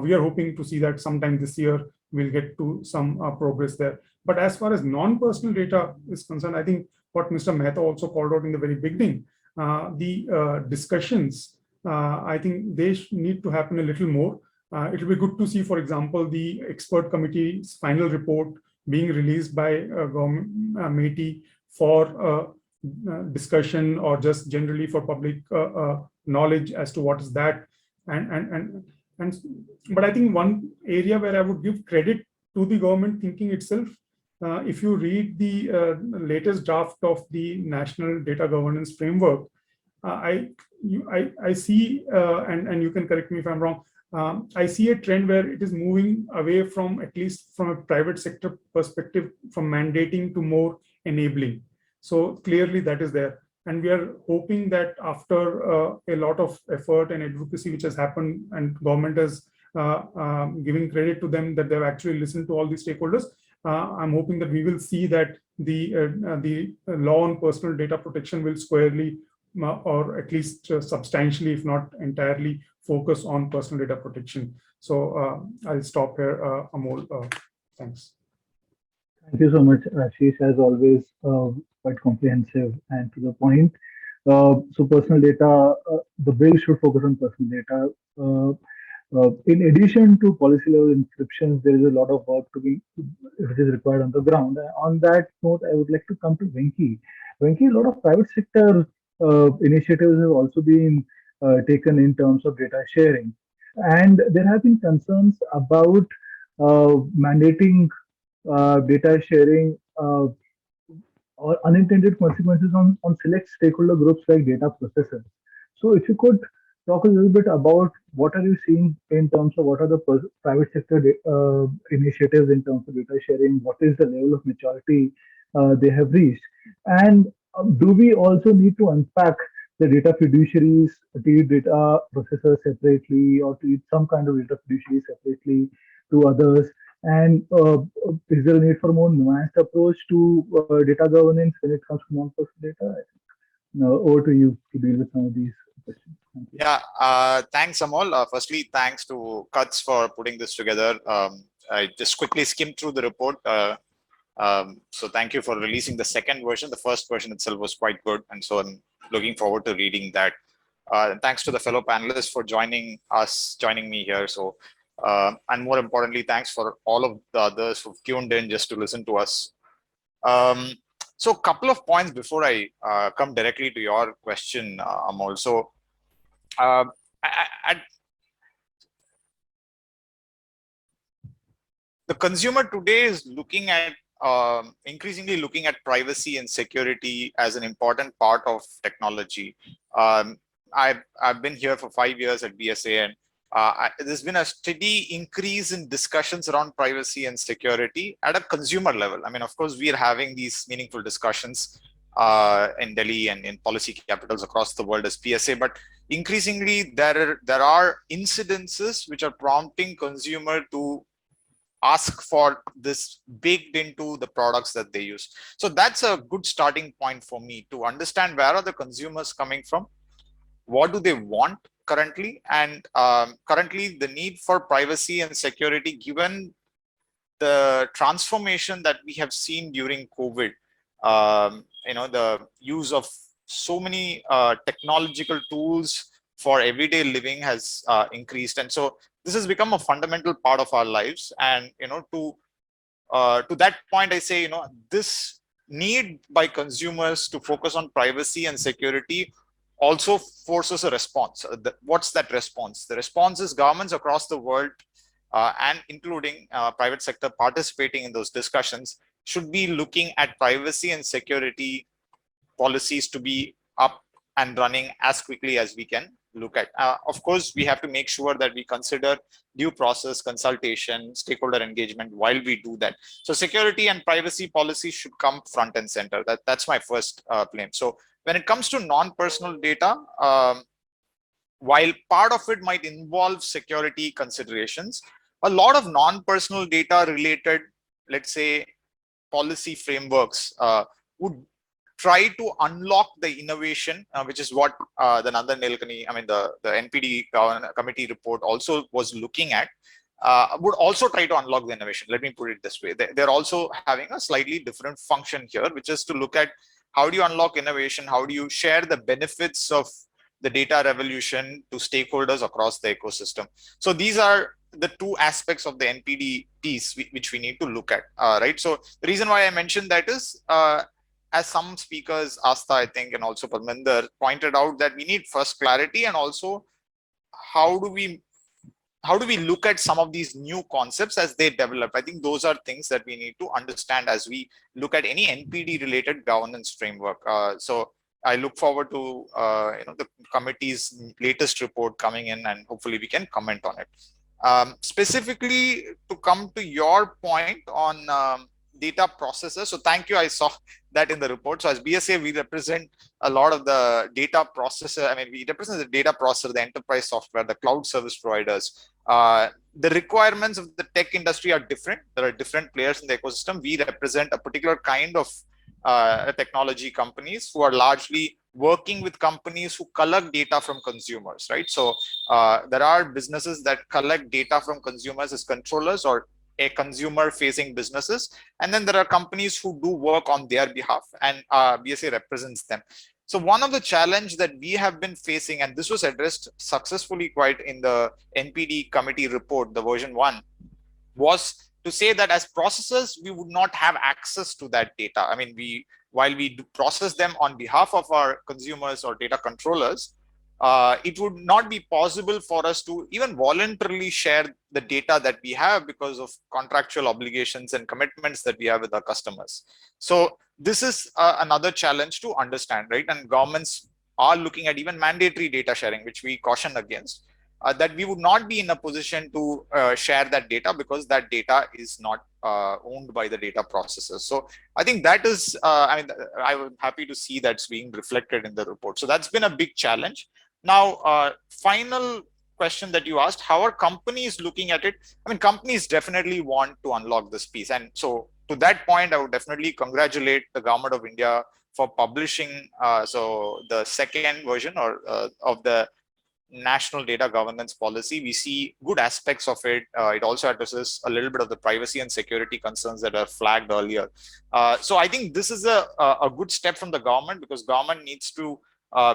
we are hoping to see that sometime this year, we'll get to some progress there. But as far as non-personal data is concerned, I think what Mr. Mehta also called out in the very beginning, the discussions, I think they need to happen a little more. It will be good to see, for example, the expert committee's final report being released by government MeitY for discussion, or just generally for public knowledge as to what is that. But I think one area where I would give credit to the government thinking itself, if you read the latest draft of the National Data Governance Framework, I see, and you can correct me if I'm wrong, I see a trend where it is moving away from, at least from a private sector perspective, from mandating to more enabling. So clearly that is there. And we are hoping that after a lot of effort and advocacy which has happened, and government has giving credit to them that they've actually listened to all the stakeholders, I'm hoping that we will see that the law on personal data protection will squarely, or at least substantially, if not entirely, focus on personal data protection. So I'll stop here, Amol. Thanks. Thank you so much, Ashish, as always, quite comprehensive and to the point. So personal data, the bill should focus on personal data. In addition to policy level inscriptions, there is a lot of work to be, which is required on the ground. On that note, I would like to come to Venki. Venki, a lot of private sector initiatives have also been taken in terms of data sharing. And there have been concerns about mandating data sharing or unintended consequences on select stakeholder groups like data processors. So if you could talk a little bit about what are you seeing in terms of what are the private sector initiatives in terms of data sharing? What is the level of maturity they have reached? And do we also need to unpack the data fiduciaries, treat data processors separately, or treat some kind of data fiduciaries separately to others? And is there a need for a more nuanced approach to data governance when it comes to non-personal data? Over to you to deal with some of these questions. Thank you. Yeah, thanks, Amol. Firstly, thanks to Cuts for putting this together. I just quickly skimmed through the report. So thank you for releasing the second version. The first version itself was quite good, and so I'm looking forward to reading that. Thanks to the fellow panelists for joining me here. So, and more importantly, thanks for all of the others who've tuned in just to listen to us. So a couple of points before I come directly to your question, Amol. So the consumer today is looking at increasingly looking at privacy and security as an important part of technology. I've been here for 5 years at BSA, and there's been a steady increase in discussions around privacy and security at a consumer level. I mean, of course, we are having these meaningful discussions in Delhi and in policy capitals across the world as PSA, but increasingly there are incidences which are prompting consumer to ask for this baked into the products that they use. So that's a good starting point for me to understand where are the consumers coming from, what do they want currently, and currently the need for privacy and security given the transformation that we have seen during COVID. The use of so many technological tools for everyday living has increased, and so this has become a fundamental part of our lives. And to that point, I say this need by consumers to focus on privacy and security also forces a response. What's that response? The response is governments across the world and including private sector participating in those discussions should be looking at privacy and security policies to be up and running as quickly as we can look at. Of course, we have to make sure that we consider due process, consultation, stakeholder engagement while we do that. So security and privacy policy should come front and center. That's my first claim. So when it comes to non-personal data, while part of it might involve security considerations, a lot of non-personal data related, let's say, policy frameworks would try to unlock the innovation, which is what the Nandan Nilekani, the NPD committee report also was looking at, would also try to unlock the innovation. Let me put it this way. They're also having a slightly different function here, which is to look at how do you unlock innovation? How do you share the benefits of the data revolution to stakeholders across the ecosystem? So these are the two aspects of the NPD piece which we need to look at, right? So the reason why I mentioned that is, as some speakers, Asta, I think, and also Parminder pointed out, that we need first clarity, and also how do we look at some of these new concepts as they develop. I think those are things that we need to understand as we look at any NPD related governance framework. So I look forward to the committee's latest report coming in, and hopefully we can comment on it. Specifically, to come to your point on data processors. So thank you. I saw that in the report. So as BSA, we represent a lot of the data processor. We represent the data processor, the enterprise software, the cloud service providers. The requirements of the tech industry are different. There are different players in the ecosystem. We represent a particular kind of technology companies who are largely working with companies who collect data from consumers, right? So there are businesses that collect data from consumers as controllers or a consumer facing businesses, and then there are companies who do work on their behalf, and BSA represents them. So one of the challenge that we have been facing, and this was addressed successfully quite in the NPD committee report, the version 1, was to say that as processors, we would not have access to that data. While we do process them on behalf of our consumers or data controllers, it would not be possible for us to even voluntarily share the data that we have because of contractual obligations and commitments that we have with our customers. So this is another challenge to understand, right? And governments are looking at even mandatory data sharing, which we caution against, that we would not be in a position to share that data because that data is not owned by the data processors. So I think that is, I was happy to see that's being reflected in the report. So that's been a big challenge. Now, final question that you asked, how are companies looking at it? I mean, companies definitely want to unlock this piece. And so to that point, I would definitely congratulate the government of India for publishing so the second version of the national data governance policy. We see good aspects of it. It also addresses a little bit of the privacy and security concerns that are flagged earlier. So I think this is a good step from the government, because government needs to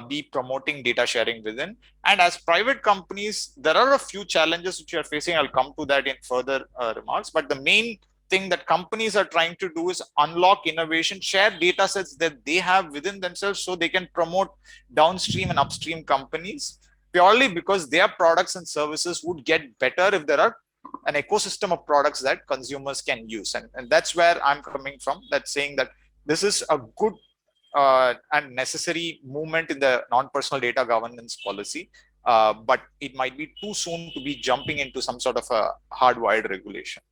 be promoting data sharing within. And as private companies, there are a few challenges which you are facing. I'll come to that in further remarks. But the main thing that companies are trying to do is unlock innovation, share data sets that they have within themselves so they can promote downstream and upstream companies, purely because their products and services would get better if there are an ecosystem of products that consumers can use. And that's where I'm coming from, that's saying that this is a good and necessary movement in the non-personal data governance policy, but it might be too soon to be jumping into some sort of a hardwired regulation.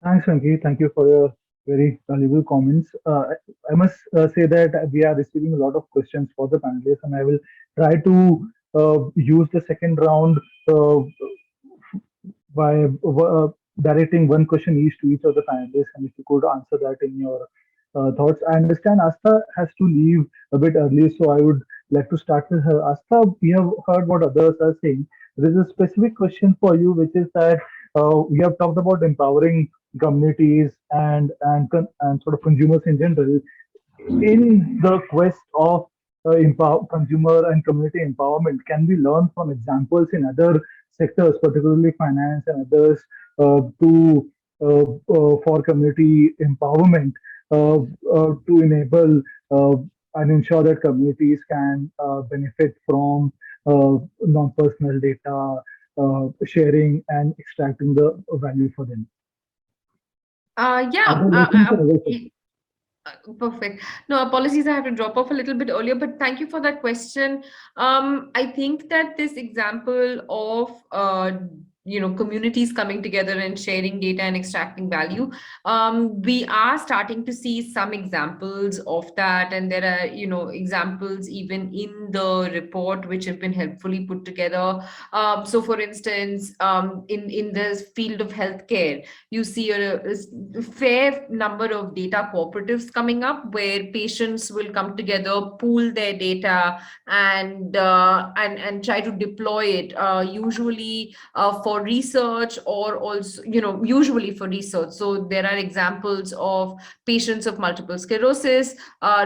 Thanks, Venki. Thank you for your very valuable comments. I must say that we are receiving a lot of questions for the panelists, and I will try to use the second round by directing one question each to each of the panelists, and if you could answer that in your thoughts. I understand Asta has to leave a bit early, so I would like to start with her. Asta, we have heard what others are saying. There is a specific question for you, which is that we have talked about empowering communities and sort of consumers in general in the quest of consumer and community empowerment. Can we learn from examples in other sectors, particularly finance and others, to for community empowerment to enable and ensure that communities can benefit from non-personal data sharing and extracting the value for them? Perfect. No, apologies, I have to drop off a little bit earlier, but thank you for that question. I think that this example of communities coming together and sharing data and extracting value, we are starting to see some examples of that, and there are examples even in the report which have been helpfully put together. So for instance, in the field of healthcare, you see a fair number of data cooperatives coming up where patients will come together, pool their data, and try to deploy it, usually for research, or also usually for research. So there are examples of patients of multiple sclerosis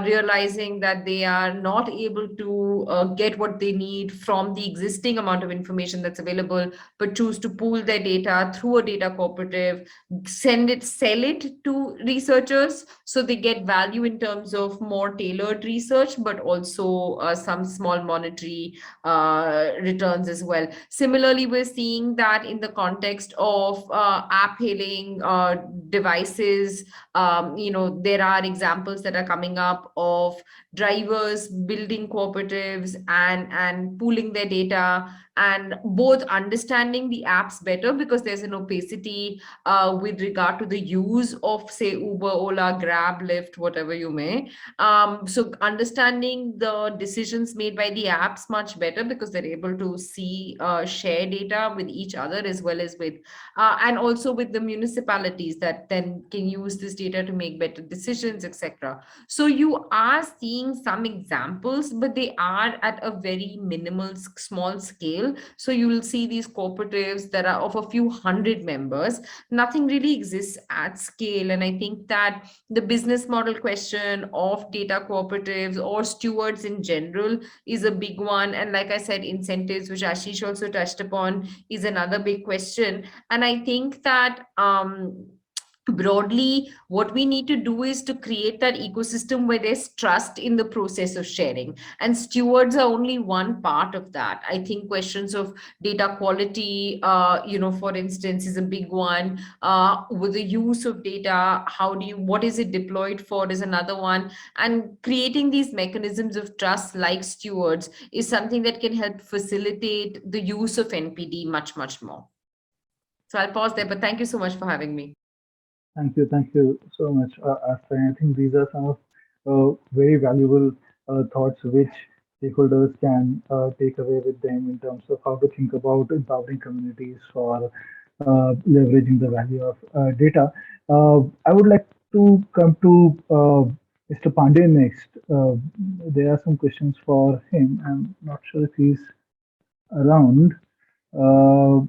realizing that they are not able to get what they need from the existing amount of information that's available, but choose to pool their data through a data cooperative, sell it to researchers, so they get value in terms of more tailored research, but also some small monetary returns as well. Similarly, we're seeing that in the context of app hailing devices, there are examples that are coming up of drivers building cooperatives and pooling their data, and both understanding the apps better because there's an opacity with regard to the use of, say, Uber, Ola, Grab, Lyft, whatever you may. So understanding the decisions made by the apps much better because they're able to see, share data with each other as well as with, and also with the municipalities that then can use this data to make better decisions, etc. So you are seeing some examples, but they are at a very minimal, small scale. So you will see these cooperatives that are of a few hundred members. Nothing really exists at scale. And I think that the business model question of data cooperatives or stewards in general is a big one. And like I said, incentives, which Ashish also touched upon, is another big question. And I think that broadly, what we need to do is to create that ecosystem where there's trust in the process of sharing, and stewards are only one part of that. I think questions of data quality, for instance, is a big one. With the use of data, what is it deployed for is another one, and creating these mechanisms of trust like stewards is something that can help facilitate the use of NPD much, much more. So I'll pause there, but thank you so much for having me. Thank you so much, Asta. I think these are some of very valuable thoughts which stakeholders can take away with them in terms of how to think about empowering communities for leveraging the value of data. I would like to come to Mr. Pandey next. There are some questions for him. I'm not sure if he's around, uh,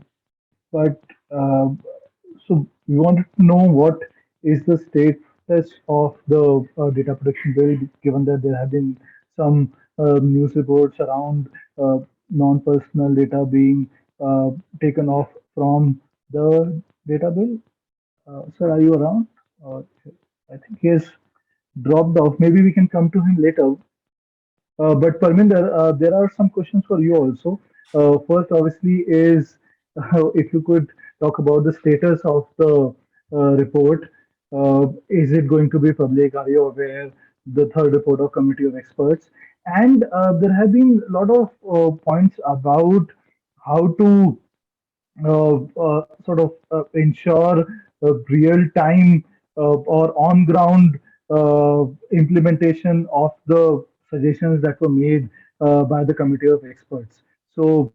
but so we wanted to know what is the status of the data protection bill, given that there have been some news reports around non-personal data being uh, taken off from the data bill. Sir, are you around? I think he has dropped off. Maybe we can come to him later. But Parminder, there are some questions for you also. First, obviously, is if you could talk about the status of the report. Is it going to be public? Are you aware the third report of committee of experts? And there have been a lot of points about how to sort of ensure real-time or on-ground implementation of the suggestions that were made by the committee of experts. So,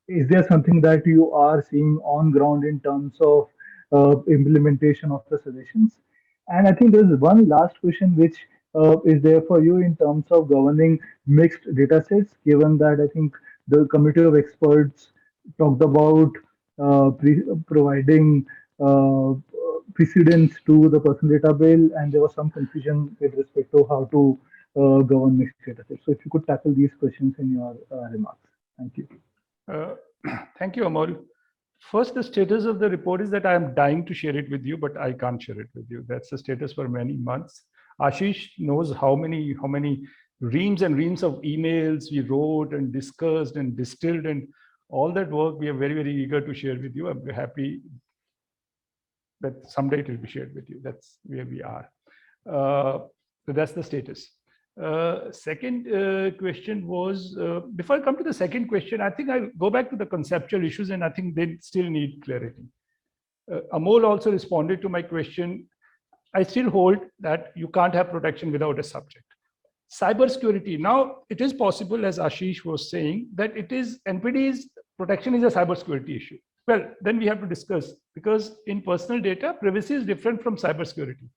is there something that you are seeing on ground in terms of implementation of the suggestions? And I think there's one last question which is there for you in terms of governing mixed data sets, given that I think the committee of experts talked about providing precedence to the personal data bill, and there was some confusion with respect to how to govern mixed data sets. So if you could tackle these questions in your remarks. Thank you. Thank you, Amol. First, the status of the report is that I am dying to share it with you, but I can't share it with you. That's the status for many months. Ashish knows how many reams and reams of emails we wrote and discussed and distilled, and all that work we are very, very eager to share with you. I'm happy that someday it will be shared with you. That's where we are. So that's the status. Second question was, before I come to the second question, I think I'll go back to the conceptual issues, and I think they still need clarity. Amol also responded to my question. I still hold that you can't have protection without a subject. Cybersecurity. Now, it is possible, as Ashish was saying, that it is NPD's protection is a cybersecurity issue. Well, then we have to discuss, because in personal data, privacy is different from cybersecurity.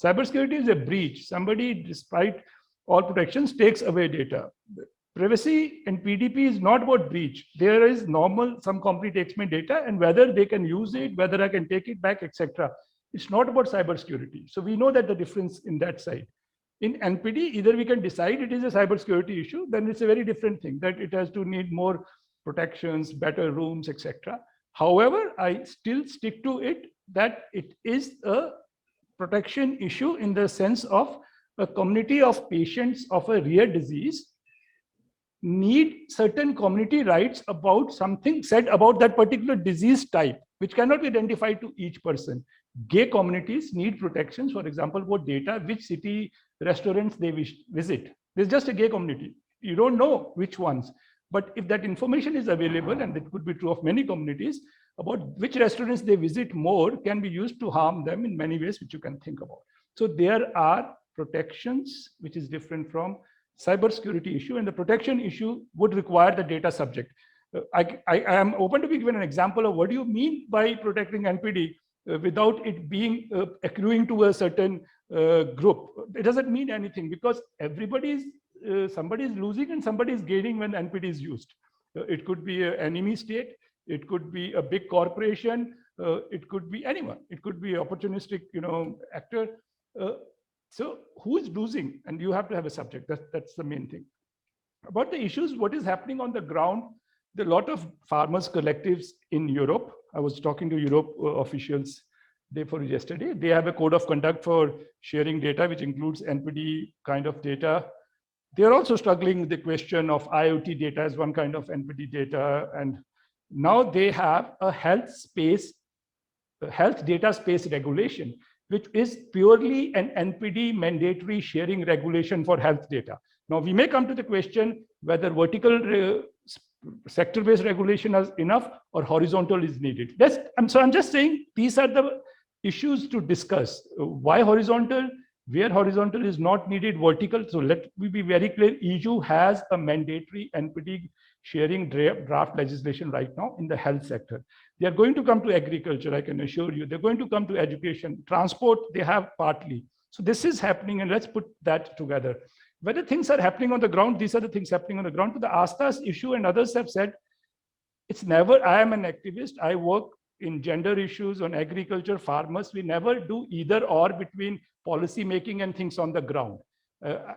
Cybersecurity is a breach. Somebody, despite all protections, takes away data. Privacy and PDP is not about breach. There is normal, some company takes my data, and whether they can use it, whether I can take it back, etc. It's not about cybersecurity. So we know that the difference in that side. In NPD, either we can decide it is a cybersecurity issue, then it's a very different thing, that it has to need more protections, better rooms, etc. However, I still stick to it that it is a protection issue in the sense of a community of patients of a rare disease need certain community rights about something said about that particular disease type, which cannot be identified to each person. Gay communities need protections, for example, about data, which city restaurants they visit. There's just a gay community. You don't know which ones. But if that information is available, and it could be true of many communities, about which restaurants they visit more can be used to harm them in many ways, which you can think about. So there are protections, which is different from cybersecurity issue, and the protection issue would require the data subject. I am open to be given an example of what do you mean by protecting NPD without it being accruing to a certain group. It doesn't mean anything, because somebody is losing and somebody is gaining when NPD is used. It could be an enemy state, it could be a big corporation, it could be anyone, it could be opportunistic, actor. So who is losing? And you have to have a subject. That's the main thing. About the issues, what is happening on the ground, there are a lot of farmers collectives in Europe. I was talking to Europe officials day before yesterday. They have a code of conduct for sharing data, which includes NPD kind of data. They're also struggling with the question of IoT data as one kind of NPD data. And now they have a health data space regulation, which is purely an NPD mandatory sharing regulation for health data. Now, we may come to the question whether vertical sector-based regulation is enough or horizontal is needed. So I'm just saying these are the issues to discuss. Why horizontal? Where horizontal is not needed, vertical. So let me be very clear, EU has a mandatory NPD sharing draft legislation right now in the health sector. They are going to come to agriculture, I can assure you. They're going to come to education. Transport, they have partly. So this is happening, and let's put that together. Whether things are happening on the ground, these are the things happening on the ground. To the Aastha's issue, and others have said, it's never, I am an activist, I work in gender issues, on agriculture, farmers. We never do either or between policy making and things on the ground.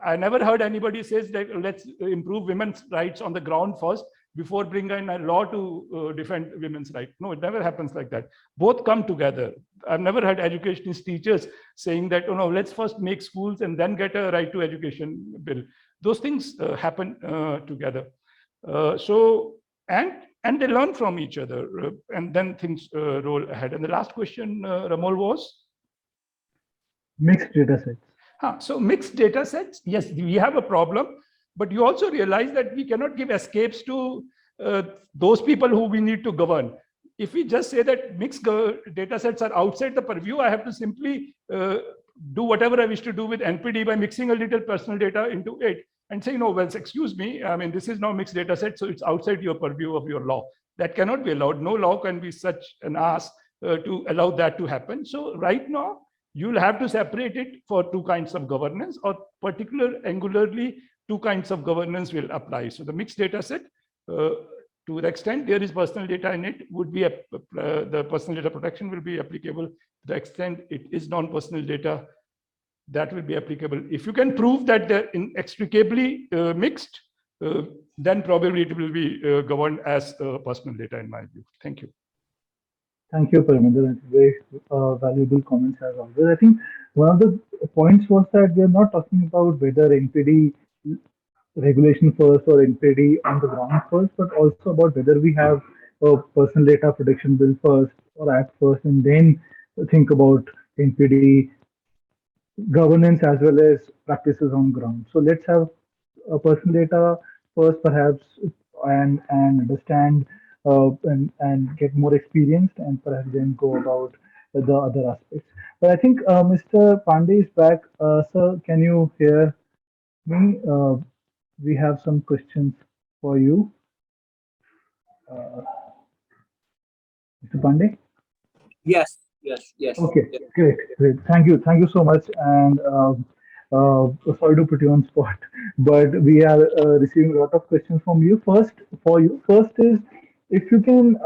I never heard anybody says that let's improve women's rights on the ground first before bringing in a law to defend women's rights. No, it never happens like that. Both come together. I've never heard educationist teachers saying that, oh no, let's first make schools and then get a right to education bill. Those things happen together. And they learn from each other, and then things roll ahead. And the last question, Ramol, was? Mixed data sets. So mixed data sets, yes, we have a problem, but you also realize that we cannot give escapes to those people who we need to govern. If we just say that mixed data sets are outside the purview, I have to simply do whatever I wish to do with NPD by mixing a little personal data into it and say, no, well, excuse me, I mean, this is now mixed data set, so it's outside your purview of your law. That cannot be allowed. No law can be such an ask to allow that to happen. So right now, you'll have to separate it for two kinds of governance, or angularly, two kinds of governance will apply. So the mixed data set, to the extent there is personal data in it, would be the personal data protection will be applicable. To the extent it is non-personal data, that will be applicable. If you can prove that they're inextricably mixed, then probably it will be governed as personal data, in my view. Thank you. Thank you, Parminder. That's very valuable comments as always. I think one of the points was that we are not talking about whether NPD regulation first or NPD on the ground first, but also about whether we have a personal data protection bill first or act first, and then think about NPD governance as well as practices on ground. So let's have a personal data first, perhaps, and understand and get more experienced, and perhaps then go about the other aspects. But I think Mr. Pandey is back. Sir, can you hear me? We have some questions for you. Mr. Pandey? Yes. Okay, great. Thank you so much. And sorry to put you on spot, but we are receiving a lot of questions from you. First is, if you can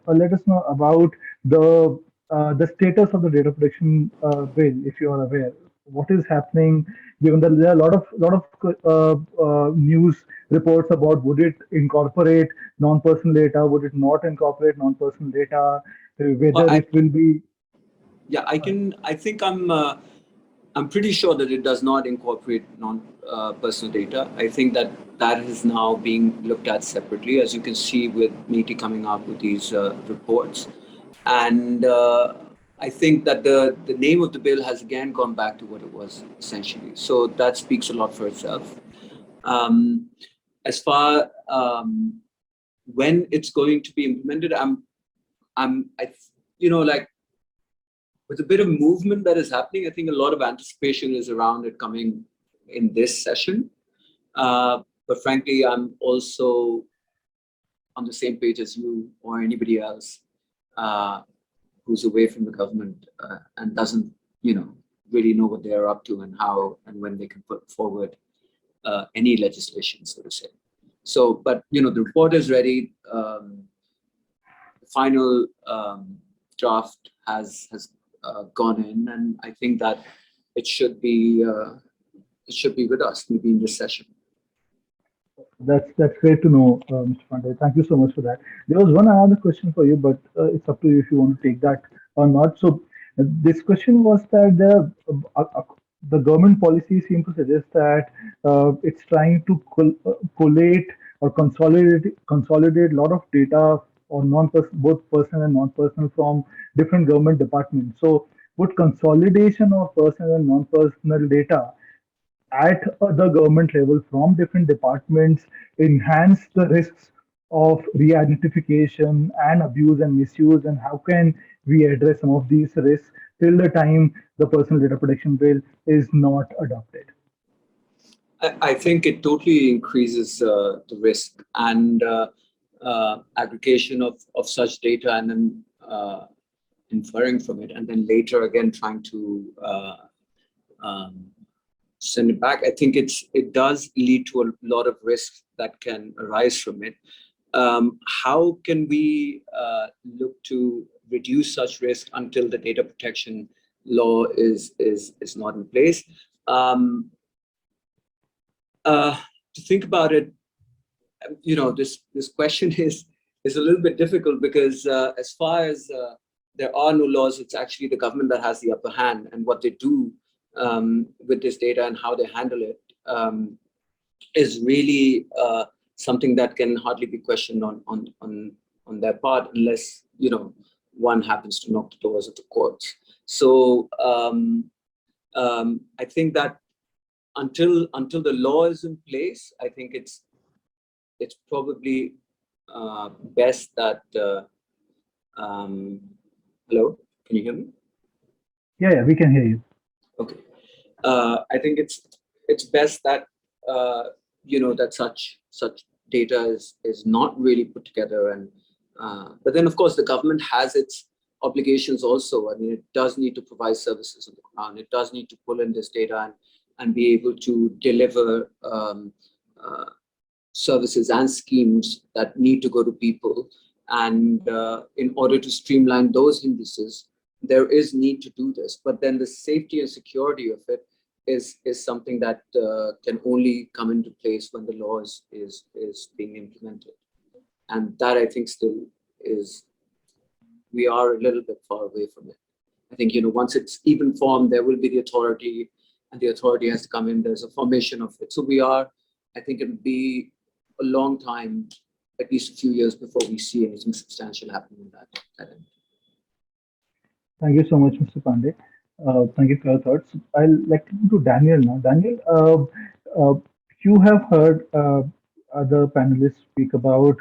let us know about the status of the data protection bill, if you are aware. What is happening, given that there are a lot of news reports about would it incorporate non-personal data, would it not incorporate non-personal data, whether it will be. Yeah, I think I'm pretty sure that it does not incorporate non-personal data. I think that is now being looked at separately, as you can see with NPD coming out with these reports. And I think that the name of the bill has again gone back to what it was essentially. So that speaks a lot for itself. As far when it's going to be implemented, with a bit of movement that is happening, I think a lot of anticipation is around it coming in this session. But frankly, I'm also on the same page as you or anybody else who's away from the government and doesn't, really know what they're up to and how and when they can put forward any legislation, so to say. So, but the report is ready. The final draft has gone in, and I think that it should be with us maybe in this session. That's great to know, Mr. Pandey. Thank you so much for that. There was one other question for you, but it's up to you if you want to take that or not. So This question was that the government policy seems to suggest that it's trying to collate or consolidate a lot of data or both personal and non-personal from different government departments. So would consolidation of personal and non-personal data at the government level from different departments enhance the risks of re-identification and abuse and misuse, and how can we address some of these risks till the time the personal data protection bill is not adopted? I think it totally increases the risk and aggregation of such data, and then inferring from it, and then later again trying to send it back. I think it does lead to a lot of risks that can arise from it. How can we look to reduce such risk until the data protection law is not in place? To think about it, this question is a little bit difficult, because as far as there are no laws, it's actually the government that has the upper hand, and what they do with this data and how they handle it is really something that can hardly be questioned on their part, unless one happens to knock the doors of the courts. So I think that until the law is in place, I think it's probably best that hello, can you hear me? Yeah, we can hear you. Okay. I think it's best that that such data is not really put together, and but then of course the government has its obligations also. I mean, it does need to provide services on the ground. It does need to pull in this data and be able to deliver services and schemes that need to go to people. And in order to streamline those hindrances, there is need to do this. But then the safety and security of it is something that can only come into place when the law is being implemented. And that, I think, still is, we are a little bit far away from it. I think, once it's even formed, there will be the authority, and the authority has to come in. There's a formation of it. So I think it'll be a long time, at least a few years, before we see anything substantial happen in that end. Thank you so much, Mr. Pandey. Thank you for your thoughts. I'll like to go to Daniel now. Daniel, you have heard other panelists speak about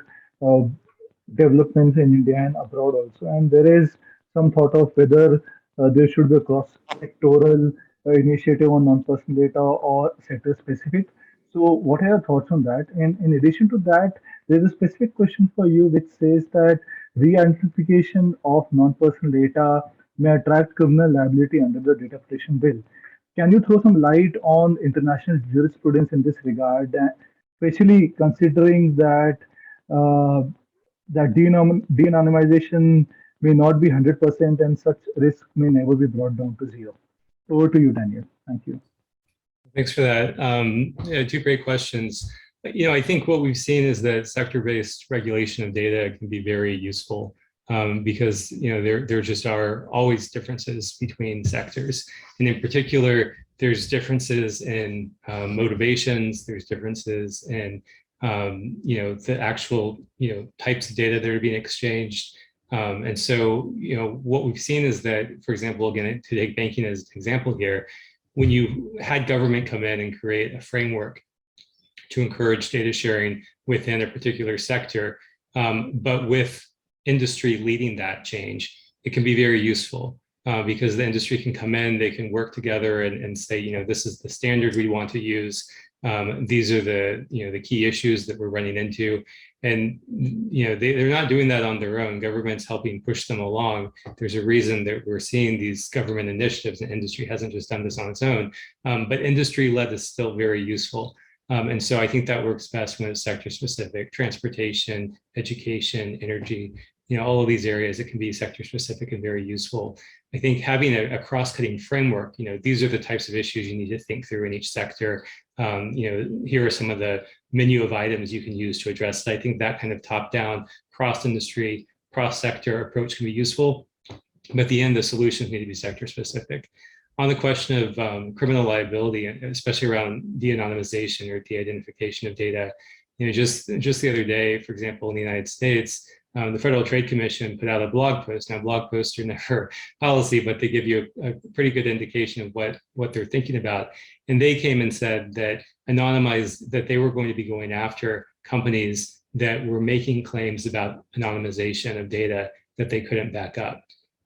developments in India and abroad also, and there is some thought of whether there should be a cross-sectoral initiative on non-personal data or sector-specific. So what are your thoughts on that? And in addition to that, there's a specific question for you which says that re-identification of non-personal data may attract criminal liability under the data protection bill. Can you throw some light on international jurisprudence in this regard, especially considering that that de-anonymization may not be 100% and such risk may never be brought down to zero? Over to you, Daniel. Thank you. Thanks for that. Yeah, two great questions. I think what we've seen is that sector-based regulation of data can be very useful. Because there just are always differences between sectors, and in particular, there's differences in motivations. There's differences in the actual types of data that are being exchanged, and so what we've seen is that, for example, again, to take banking as an example here, when you had government come in and create a framework to encourage data sharing within a particular sector, but with industry leading that change, it can be very useful because the industry can come in, they can work together and say, this is the standard we want to use. These are the key issues that we're running into, and they're not doing that on their own. Government's helping push them along. There's a reason that we're seeing these government initiatives, and industry hasn't just done this on its own. But industry led is still very useful. And so I think that works best when it's sector specific: transportation, education, energy, all of these areas, it can be sector specific and very useful. I think having a cross-cutting framework, these are the types of issues you need to think through in each sector. Here are some of the menu of items you can use to address it. I think that kind of top-down, cross-industry, cross-sector approach can be useful. But at the end, the solutions need to be sector specific. On the question of criminal liability, especially around de-anonymization or de-identification of data, just the other day, for example, in the United States, the Federal Trade Commission put out a blog post. Now, blog posts are never policy, but they give you a pretty good indication of what they're thinking about. And they came and said that that they were going to be going after companies that were making claims about anonymization of data that they couldn't back up.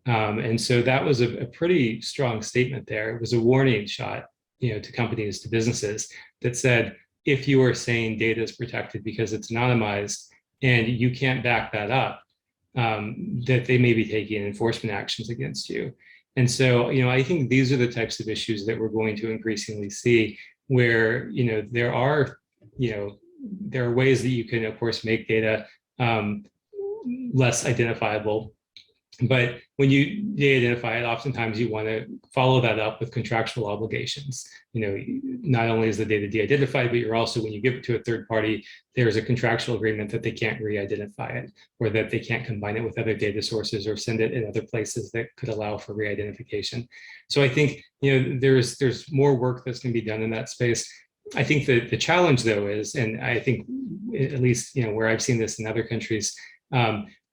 And so that was a pretty strong statement there. It was a warning shot, to companies, to businesses, that said, if you are saying data is protected because it's anonymized and you can't back that up, that they may be taking enforcement actions against you. And so, I think these are the types of issues that we're going to increasingly see, where, there are ways that you can, of course, make data less identifiable. But when you de-identify it, oftentimes you want to follow that up with contractual obligations. Not only is the data de-identified, but you're also, when you give it to a third party, there's a contractual agreement that they can't re-identify it, or that they can't combine it with other data sources or send it in other places that could allow for re-identification. So I think, there's more work that's going to be done in that space. I think that the challenge, though, is, and I think at least, where I've seen this in other countries,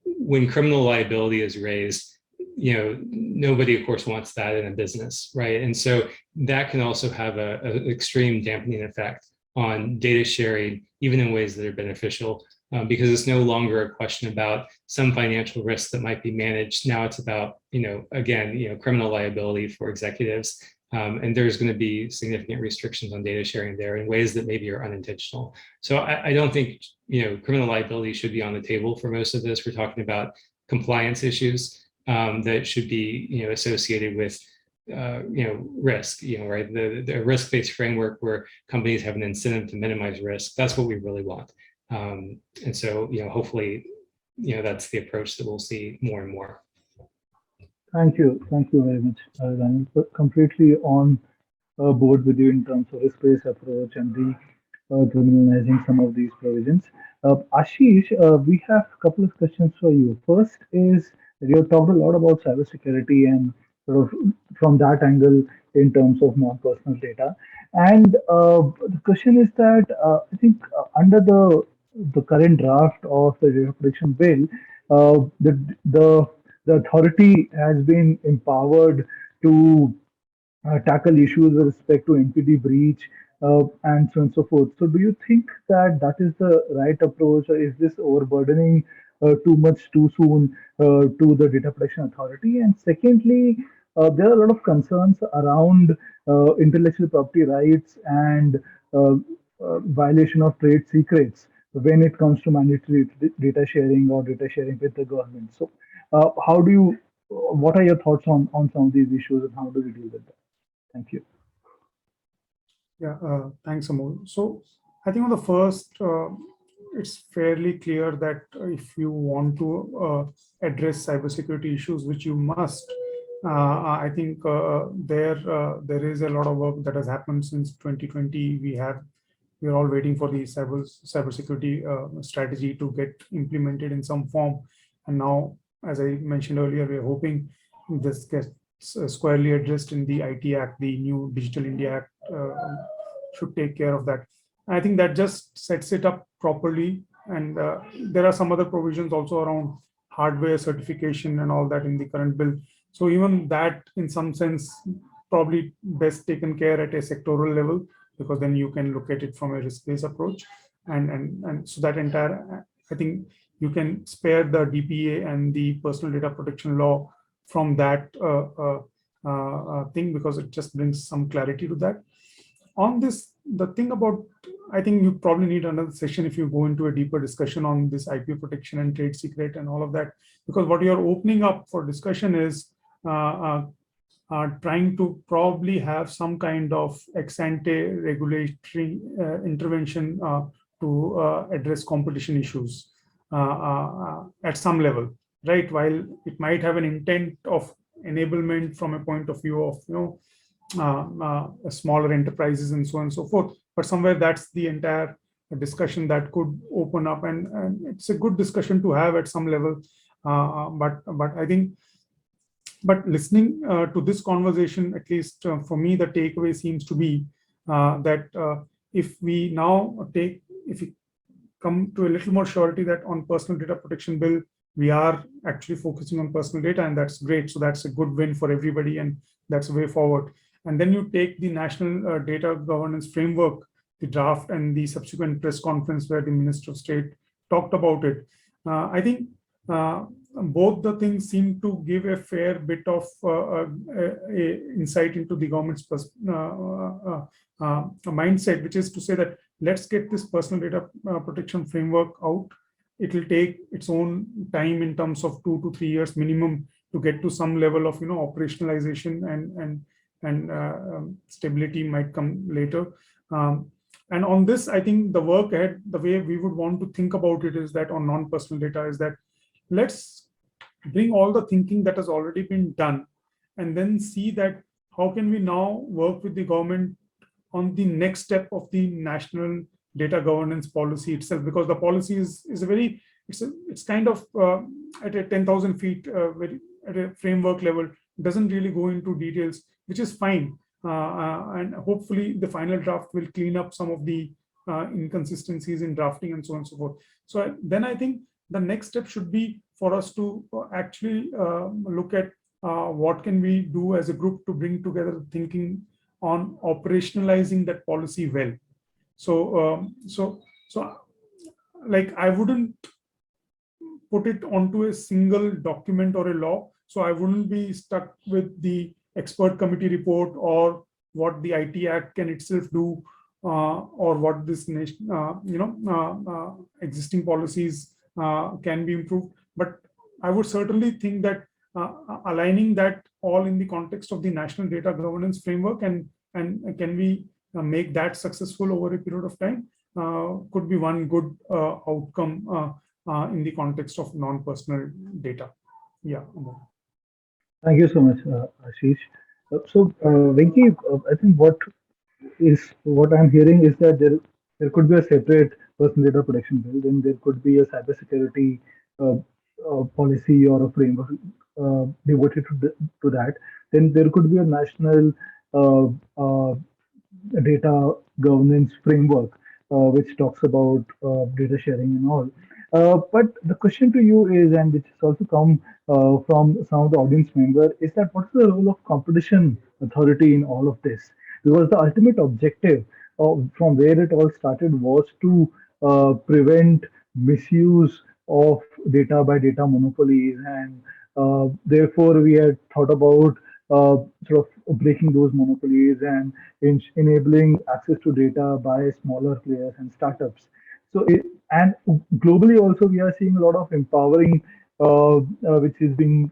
when criminal liability is raised, nobody, of course, wants that in a business, right? And so that can also have an extreme dampening effect on data sharing, even in ways that are beneficial, because it's no longer a question about some financial risk that might be managed. Now it's about, again, criminal liability for executives. And there's going to be significant restrictions on data sharing there in ways that maybe are unintentional. So I don't think, criminal liability should be on the table for most of this. We're talking about compliance issues that should be, associated with, risk, right? The risk-based framework where companies have an incentive to minimize risk. That's what we really want. And so, hopefully, that's the approach that we'll see more and more. Thank you very much, Daniel. Completely on board with you in terms of risk-based approach and the criminalizing some of these provisions. Ashish, we have a couple of questions for you. First is, you have talked a lot about cybersecurity and sort of from that angle in terms of non-personal data. And the question is that I think under the current draft of the data protection bill, the authority has been empowered to tackle issues with respect to NPD breach and so on and so forth. So do you think that that is the right approach, or is this overburdening too much too soon to the data protection authority? And secondly, there are a lot of concerns around intellectual property rights and violation of trade secrets when it comes to mandatory data sharing or data sharing with the government. So what are your thoughts on some of these issues, and how do we deal with that? Thank you. Yeah, thanks, Amol. So I think on the first, it's fairly clear that if you want to address cybersecurity issues, which you must, I think there is a lot of work that has happened since 2020. We're all waiting for the cybersecurity strategy to get implemented in some form. And now, as I mentioned earlier, we're hoping this gets squarely addressed in the IT Act. The new Digital India Act should take care of that. I think that just sets it up properly. And there are some other provisions also around hardware certification and all that in the current bill. So even that, in some sense, probably best taken care at a sectoral level, because then you can look at it from a risk-based approach. And so that entire, I think you can spare the DPA and the personal data protection law from that thing, because it just brings some clarity to that. On this, the thing about, I think you probably need another session if you go into a deeper discussion on this IP protection and trade secret and all of that, because what you're opening up for discussion is trying to probably have some kind of ex-ante regulatory intervention to address competition issues at some level, right? While it might have an intent of enablement from a point of view of smaller enterprises and so on and so forth, but somewhere that's the entire discussion that could open up, and it's a good discussion to have at some level. But I think But listening to this conversation, at least for me, the takeaway seems to be that if we come to a little more surety that on personal data protection bill, we are actually focusing on personal data, and that's great. So that's a good win for everybody, and that's a way forward. And then you take the national data governance framework, the draft, and the subsequent press conference where the Minister of State talked about it. I think both the things seem to give a fair bit of insight into the government's mindset, which is to say that let's get this personal data protection framework out. It will take its own time in terms of 2 to 3 years minimum to get to some level of operationalization, and stability might come later. And on this, I think the work ahead, the way we would want to think about it is that on non-personal data is that let's bring all the thinking that has already been done and then see that how can we now work with the government on the next step of the national data governance policy itself, because the policy is a very, it's kind of at a 10,000 feet, at a framework level, doesn't really go into details, which is fine. And hopefully the final draft will clean up some of the inconsistencies in drafting and so on and so forth. So then I think the next step should be for us to actually look at what can we do as a group to bring together thinking on operationalizing that policy well. So, like I wouldn't put it onto a single document or a law. So I wouldn't be stuck with the expert committee report or what the IT Act can itself do, or what this nation, existing policies can be improved. But I would certainly think that aligning that all in the context of the national data governance framework, and can we make that successful over a period of time, could be one good outcome in the context of non-personal data. Yeah. Thank you so much, Ashish. So, Venki, I think what I'm hearing is that there could be a separate personal data protection bill, then there could be a cybersecurity uh, policy or a framework devoted to that. Then there could be a national uh, uh, data governance framework, which talks about data sharing and all. But the question to you is, and which has also come from some of the audience member, is that what's the role of competition authority in all of this? Because the ultimate objective from where it all started was to prevent misuse of data by data monopolies, and therefore we had thought about sort of breaking those monopolies and enabling access to data by smaller players and startups. So, and globally also we are seeing a lot of empowering which is being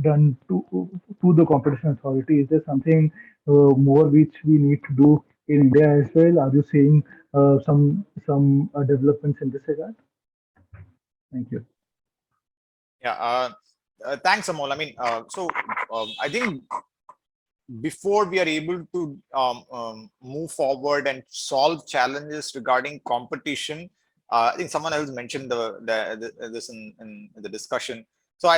done to the competition authority. Is there something more which we need to do in India as well? Are you seeing some developments in this regard? Thank you. Yeah, thanks, Amol. I mean, I think before we are able to move forward and solve challenges regarding competition, I think someone else mentioned this in the discussion. So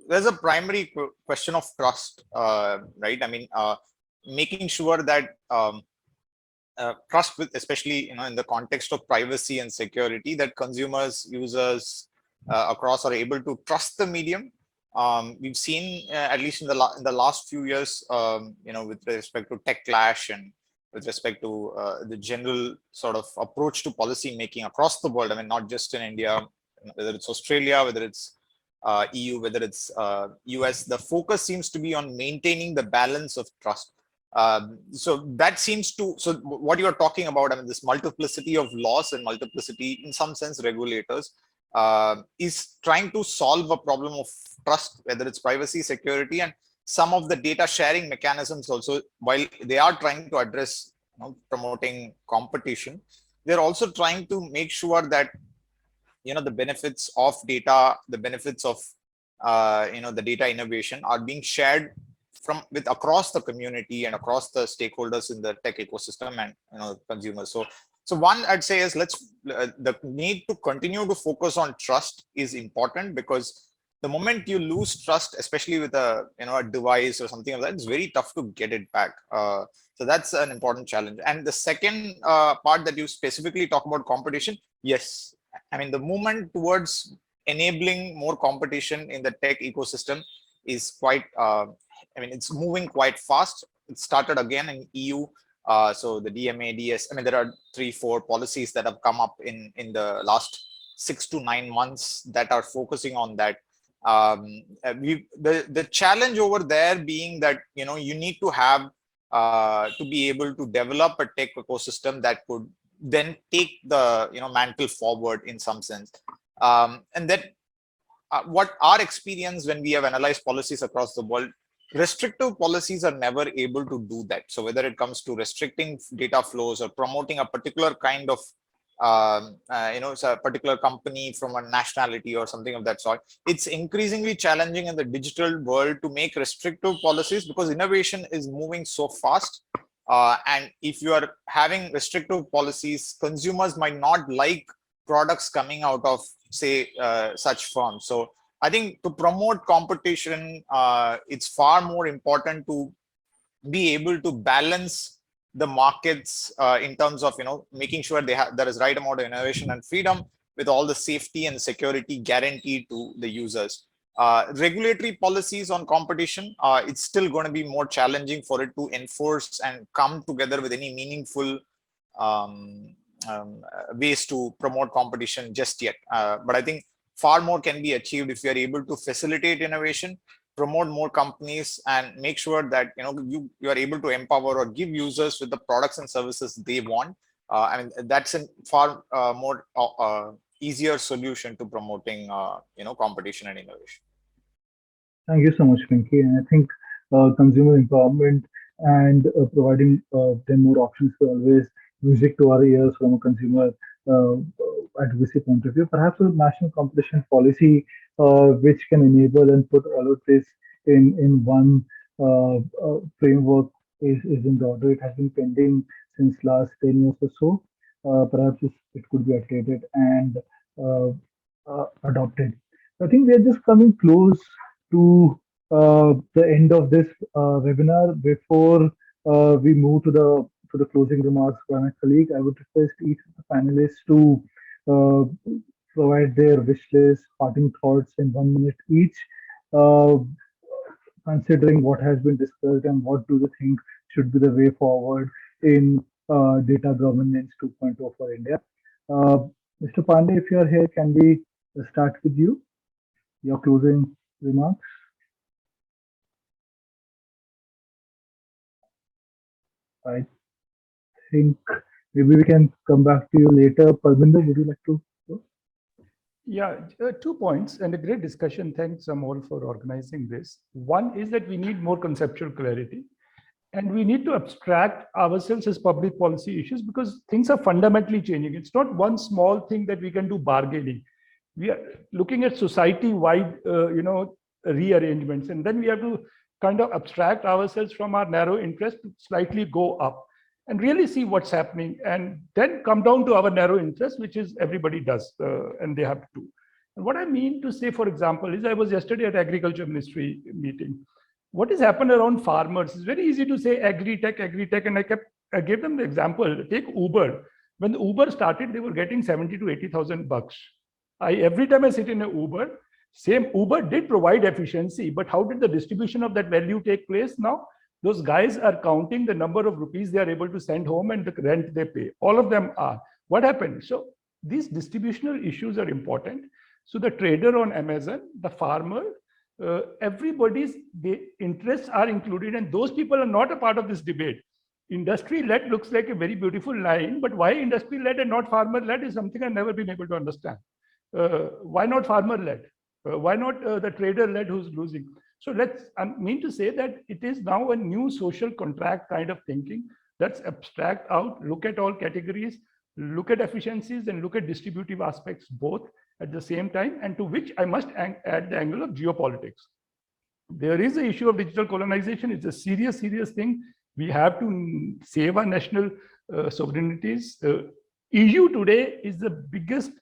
there's a primary question of trust, right? I mean, making sure that trust, with especially in the context of privacy and security, that consumers, users across are able to trust the medium. We've seen, at least in the last few years, with respect to tech clash and with respect to the general sort of approach to policy making across the world. I mean, not just in India, whether it's Australia, whether it's EU, whether it's US, the focus seems to be on maintaining the balance of trust. So that seems to, so what you are talking about, I mean, this multiplicity of laws and multiplicity, in some sense, regulators, is trying to solve a problem of trust, whether it's privacy, security, and some of the data sharing mechanisms also. While they are trying to address promoting competition, they're also trying to make sure that the benefits of data, the benefits of the data innovation are being shared with across the community and across the stakeholders in the tech ecosystem and consumers. So one, I'd say, is the need to continue to focus on trust is important, because the moment you lose trust, especially with a a device or something like that, it's very tough to get it back. So that's an important challenge. And the second part that you specifically talk about competition, yes, I mean the movement towards enabling more competition in the tech ecosystem is quite. I mean it's moving quite fast. It started again in EU. So the DMA, DS. I mean there are 3-4 policies that have come up in the last 6 to 9 months that are focusing on that. The challenge over there being that you need to have to be able to develop a tech ecosystem that could then take the mantle forward in some sense, and that what our experience when we have analyzed policies across the world, restrictive policies are never able to do that. So whether it comes to restricting data flows or promoting a particular kind of it's a particular company from a nationality or something of that sort, it's increasingly challenging in the digital world to make restrictive policies because innovation is moving so fast. And if you are having restrictive policies, consumers might not like products coming out of, say, such firms. So I think to promote competition, it's far more important to be able to balance the markets in terms of making sure there is right amount of innovation and freedom with all the safety and security guaranteed to the users. Regulatory policies on competition, it's still going to be more challenging for it to enforce and come together with any meaningful ways to promote competition just yet. But I think far more can be achieved if you are able to facilitate innovation, promote more companies, and make sure that you are able to empower or give users with the products and services they want. I mean that's a far more easier solution to promoting competition and innovation. Thank you so much, Pinky. And I think consumer empowerment and providing them more options is always music to our ears from a consumer uh, advocacy point of view. Perhaps a national competition policy which can enable and put all of this in one framework is in the order. It has been pending since last 10 years or so. Perhaps it could be updated and uh, adopted. I think we are just coming close to the end of this webinar. Before we move to the closing remarks by my colleague, I would request each of the panelists to provide their wish list, parting thoughts in 1 minute each, uh, considering what has been discussed and what do they think should be the way forward in data governance 2.0 for India. Uh, Mr. Pandey, if you are here, can we start with you? Your closing remarks. I think maybe we can come back to you later. Parminder, would you like to go? Yeah, 2 points and a great discussion. Thanks, Amol, for organizing this. One is that we need more conceptual clarity, and we need to abstract ourselves as public policy issues because things are fundamentally changing. It's not one small thing that we can do bargaining. We are looking at society-wide, rearrangements, and then we have to kind of abstract ourselves from our narrow interest to slightly go up and really see what's happening, and then come down to our narrow interest, which is everybody does, and they have to do. And what I mean to say, for example, is I was yesterday at Agriculture Ministry meeting. What has happened around farmers is very easy to say agri-tech, and I gave them the example. Take Uber. When the Uber started, they were getting 70 to 80,000 bucks. Every time I sit in an Uber, same Uber did provide efficiency, but how did the distribution of that value take place now? Those guys are counting the number of rupees they are able to send home and the rent they pay. All of them are. What happened? So these distributional issues are important. So the trader on Amazon, the farmer, everybody's interests are included, and those people are not a part of this debate. Industry-led looks like a very beautiful line, but why industry-led and not farmer-led is something I've never been able to understand. Why not farmer-led? Why not the trader-led who's losing? So I mean to say that it is now a new social contract kind of thinking. Let's abstract out, look at all categories, look at efficiencies, and look at distributive aspects both at the same time, and to which I must add the angle of geopolitics. There is the issue of digital colonization. It's a serious, serious thing. We have to save our national sovereignties. EU today is the biggest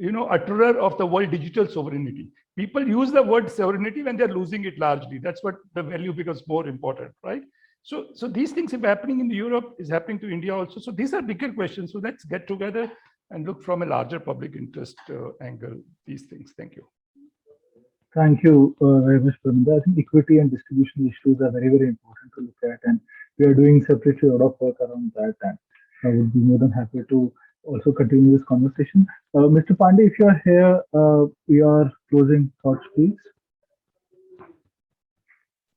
utterer of the world digital sovereignty. people use the word sovereignty when they're losing it largely. That's what the value becomes more important, right? So these things are happening in Europe, is happening to India also. So these are bigger questions. So let's get together and look from a larger public interest angle, these things. Thank you. Thank you very much, Parminder. I think equity and distribution issues are very, very important to look at, and we are doing separately a lot of work around that. And I would be more than happy to also continue this conversation. Mr. Pandey, if you are here, your closing thoughts, please.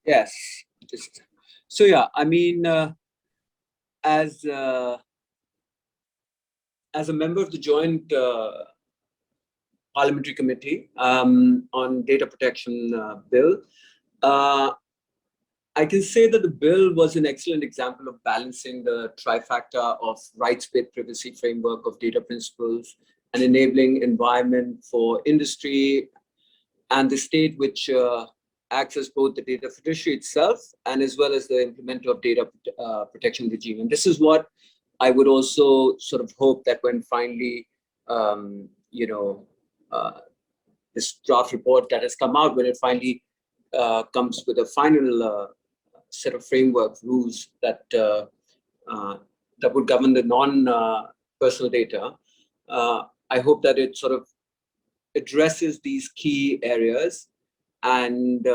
Yes. So yeah, I mean, as a member of the Joint Parliamentary Committee on Data Protection Bill, I can say that the bill was an excellent example of balancing the trifecta of rights-based privacy framework of data principles, an enabling environment for industry and the state, which acts as both the data fiduciary itself and as well as the implementer of data protection regime. And this is what I would also sort of hope that when finally, this draft report that has come out, when it finally comes with a final set of framework rules that that would govern the non-personal data, I hope that it sort of addresses these key areas and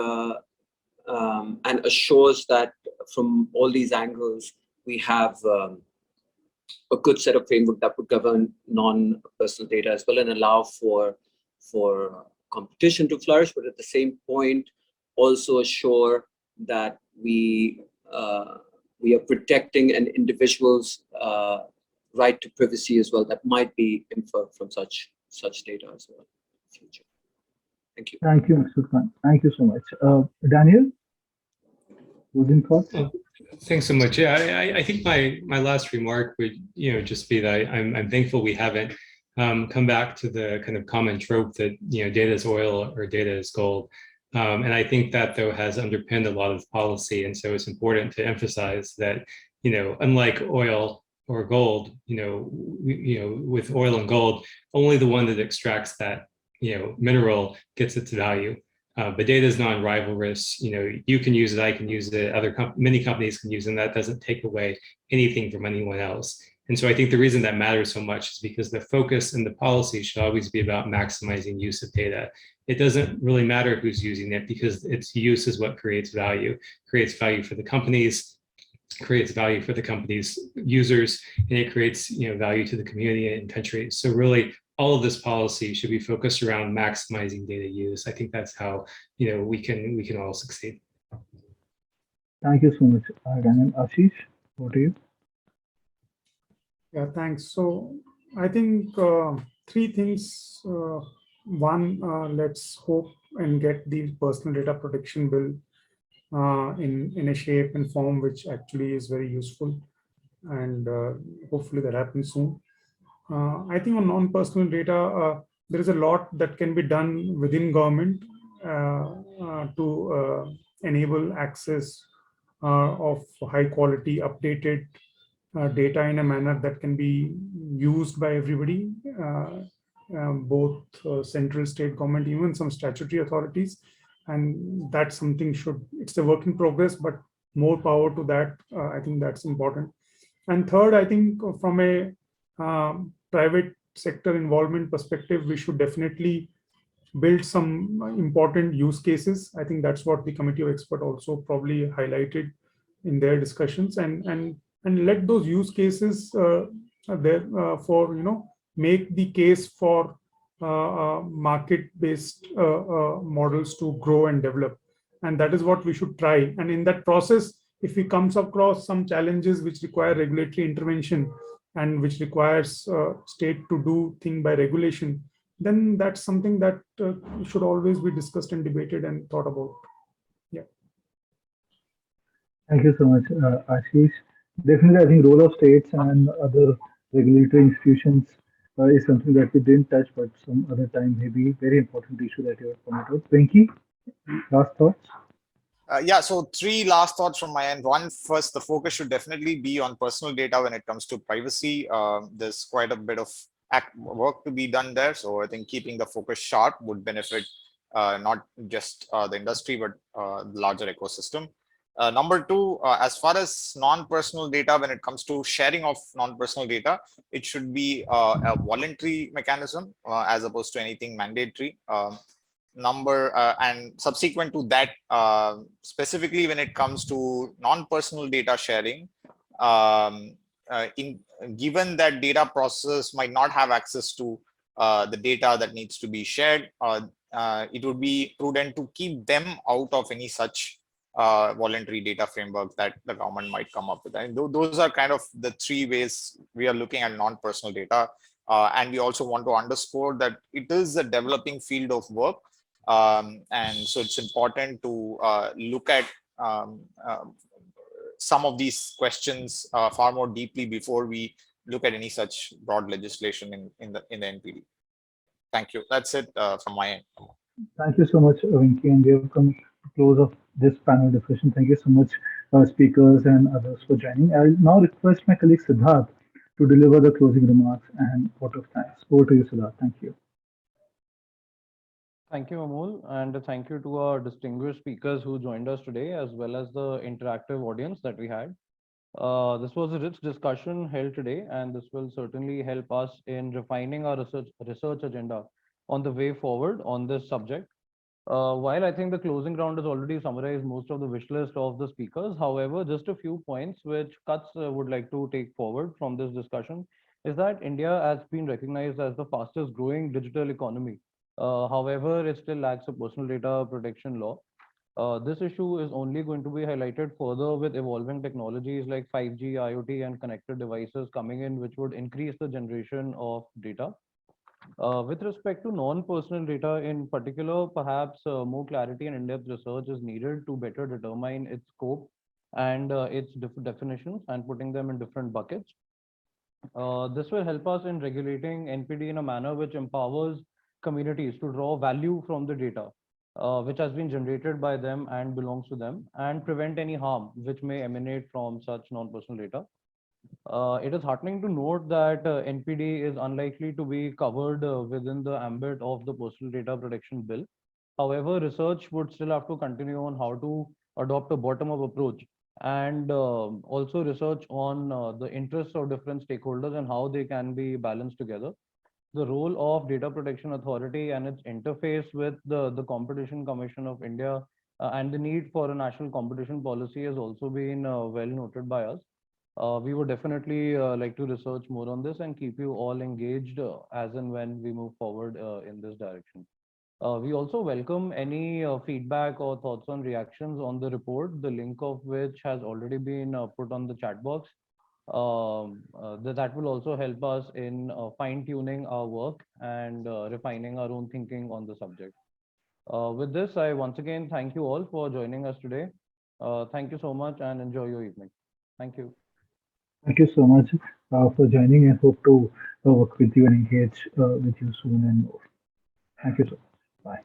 assures that from all these angles we have a good set of framework that would govern non-personal data as well and allow for competition to flourish, but at the same point also assure that we are protecting an individual's right to privacy as well that might be inferred from such data as well in the future. Thank you. Thank you, Mr. Khan. Thank you so much. Daniel, closing thoughts? Thanks so much. Yeah, I think my last remark would just be that I'm thankful we haven't come back to the kind of common trope that data is oil or data is gold. And I think that though has underpinned a lot of policy, and so it's important to emphasize that unlike oil or gold, with oil and gold, only the one that extracts that mineral gets its value. But data is non-rivalrous. You can use it, I can use it, many companies can use it, and that doesn't take away anything from anyone else. And so I think the reason that matters so much is because the focus and the policy should always be about maximizing use of data. It doesn't really matter who's using it because its use is what creates value for the companies, creates value for the company's users, and it creates value to the community and country. So really, all of this policy should be focused around maximizing data use. I think that's how we can all succeed. Thank you so much, Daniel. Ashish, over to you. Yeah, thanks. So I think three things. One, let's hope and get the personal data protection bill in a shape and form which actually is very useful, and hopefully that happens soon. I think on non-personal data, there is a lot that can be done within government to enable access of high quality, updated data in a manner that can be used by everybody, both central, state government, even some statutory authorities. And that's something it's a work in progress, but more power to that. I think that's important. And third, I think from a private sector involvement perspective, we should definitely build some important use cases. I think that's what the committee of experts also probably highlighted in their discussions, and let those use cases make the case for market-based models to grow and develop. And that is what we should try. And in that process, if we comes across some challenges which require regulatory intervention and which requires state to do thing by regulation, then that's something that should always be discussed and debated and thought about. Yeah. Thank you so much, Ashish. Definitely, I think role of states and other regulatory institutions is something that we didn't touch, but some other time maybe very important issue that you have pointed out. Pinky, last thoughts? Yeah, so three last thoughts from my end. One, first, the focus should definitely be on personal data when it comes to privacy. There's quite a bit of work to be done there. So I think keeping the focus sharp would benefit not just the industry, but the larger ecosystem. Number two, as far as non-personal data, when it comes to sharing of non-personal data, it should be a voluntary mechanism as opposed to anything mandatory. And subsequent to that, specifically when it comes to non-personal data sharing, given that data processors might not have access to the data that needs to be shared, it would be prudent to keep them out of any such voluntary data framework that the government might come up with. And those are kind of the three ways we are looking at non-personal data. And we also want to underscore that it is a developing field of work. And so it's important to look at some of these questions far more deeply before we look at any such broad legislation in the NPD. Thank you. That's it from my end. Thank you so much, Vinky, and we have come to close of this panel discussion. Thank you so much, speakers and others for joining. I'll now request my colleague Siddharth to deliver the closing remarks and vote of thanks. Over to you, Siddharth. Thank you. Thank you, Amol, and thank you to our distinguished speakers who joined us today, as well as the interactive audience that we had. This was a rich discussion held today, and this will certainly help us in refining our research agenda on the way forward on this subject. While I think the closing round has already summarized most of the wish list of the speakers, however, just a few points which Kutz would like to take forward from this discussion is that India has been recognized as the fastest growing digital economy. However, it still lacks a personal data protection law. This issue is only going to be highlighted further with evolving technologies like 5G, IoT, and connected devices coming in, which would increase the generation of data. With respect to non-personal data in particular, perhaps more clarity and in-depth research is needed to better determine its scope and its definitions and putting them in different buckets. This will help us in regulating NPD in a manner which empowers communities to draw value from the data which has been generated by them and belongs to them, and prevent any harm which may emanate from such non-personal data. It is heartening to note that NPD is unlikely to be covered within the ambit of the Personal Data Protection Bill. However, research would still have to continue on how to adopt a bottom-up approach, and also research on the interests of different stakeholders and how they can be balanced together. The role of Data Protection Authority and its interface with the Competition Commission of India and the need for a national competition policy has also been well noted by us. We would definitely like to research more on this and keep you all engaged as and when we move forward in this direction. We also welcome any feedback or thoughts on reactions on the report, the link of which has already been put on the chat box. That will also help us in fine-tuning our work and refining our own thinking on the subject. With this, I once again thank you all for joining us today. Thank you so much and enjoy your evening. Thank you. Thank you so much for joining, and hope to work with you and engage with you soon and more. Thank you so much. Bye.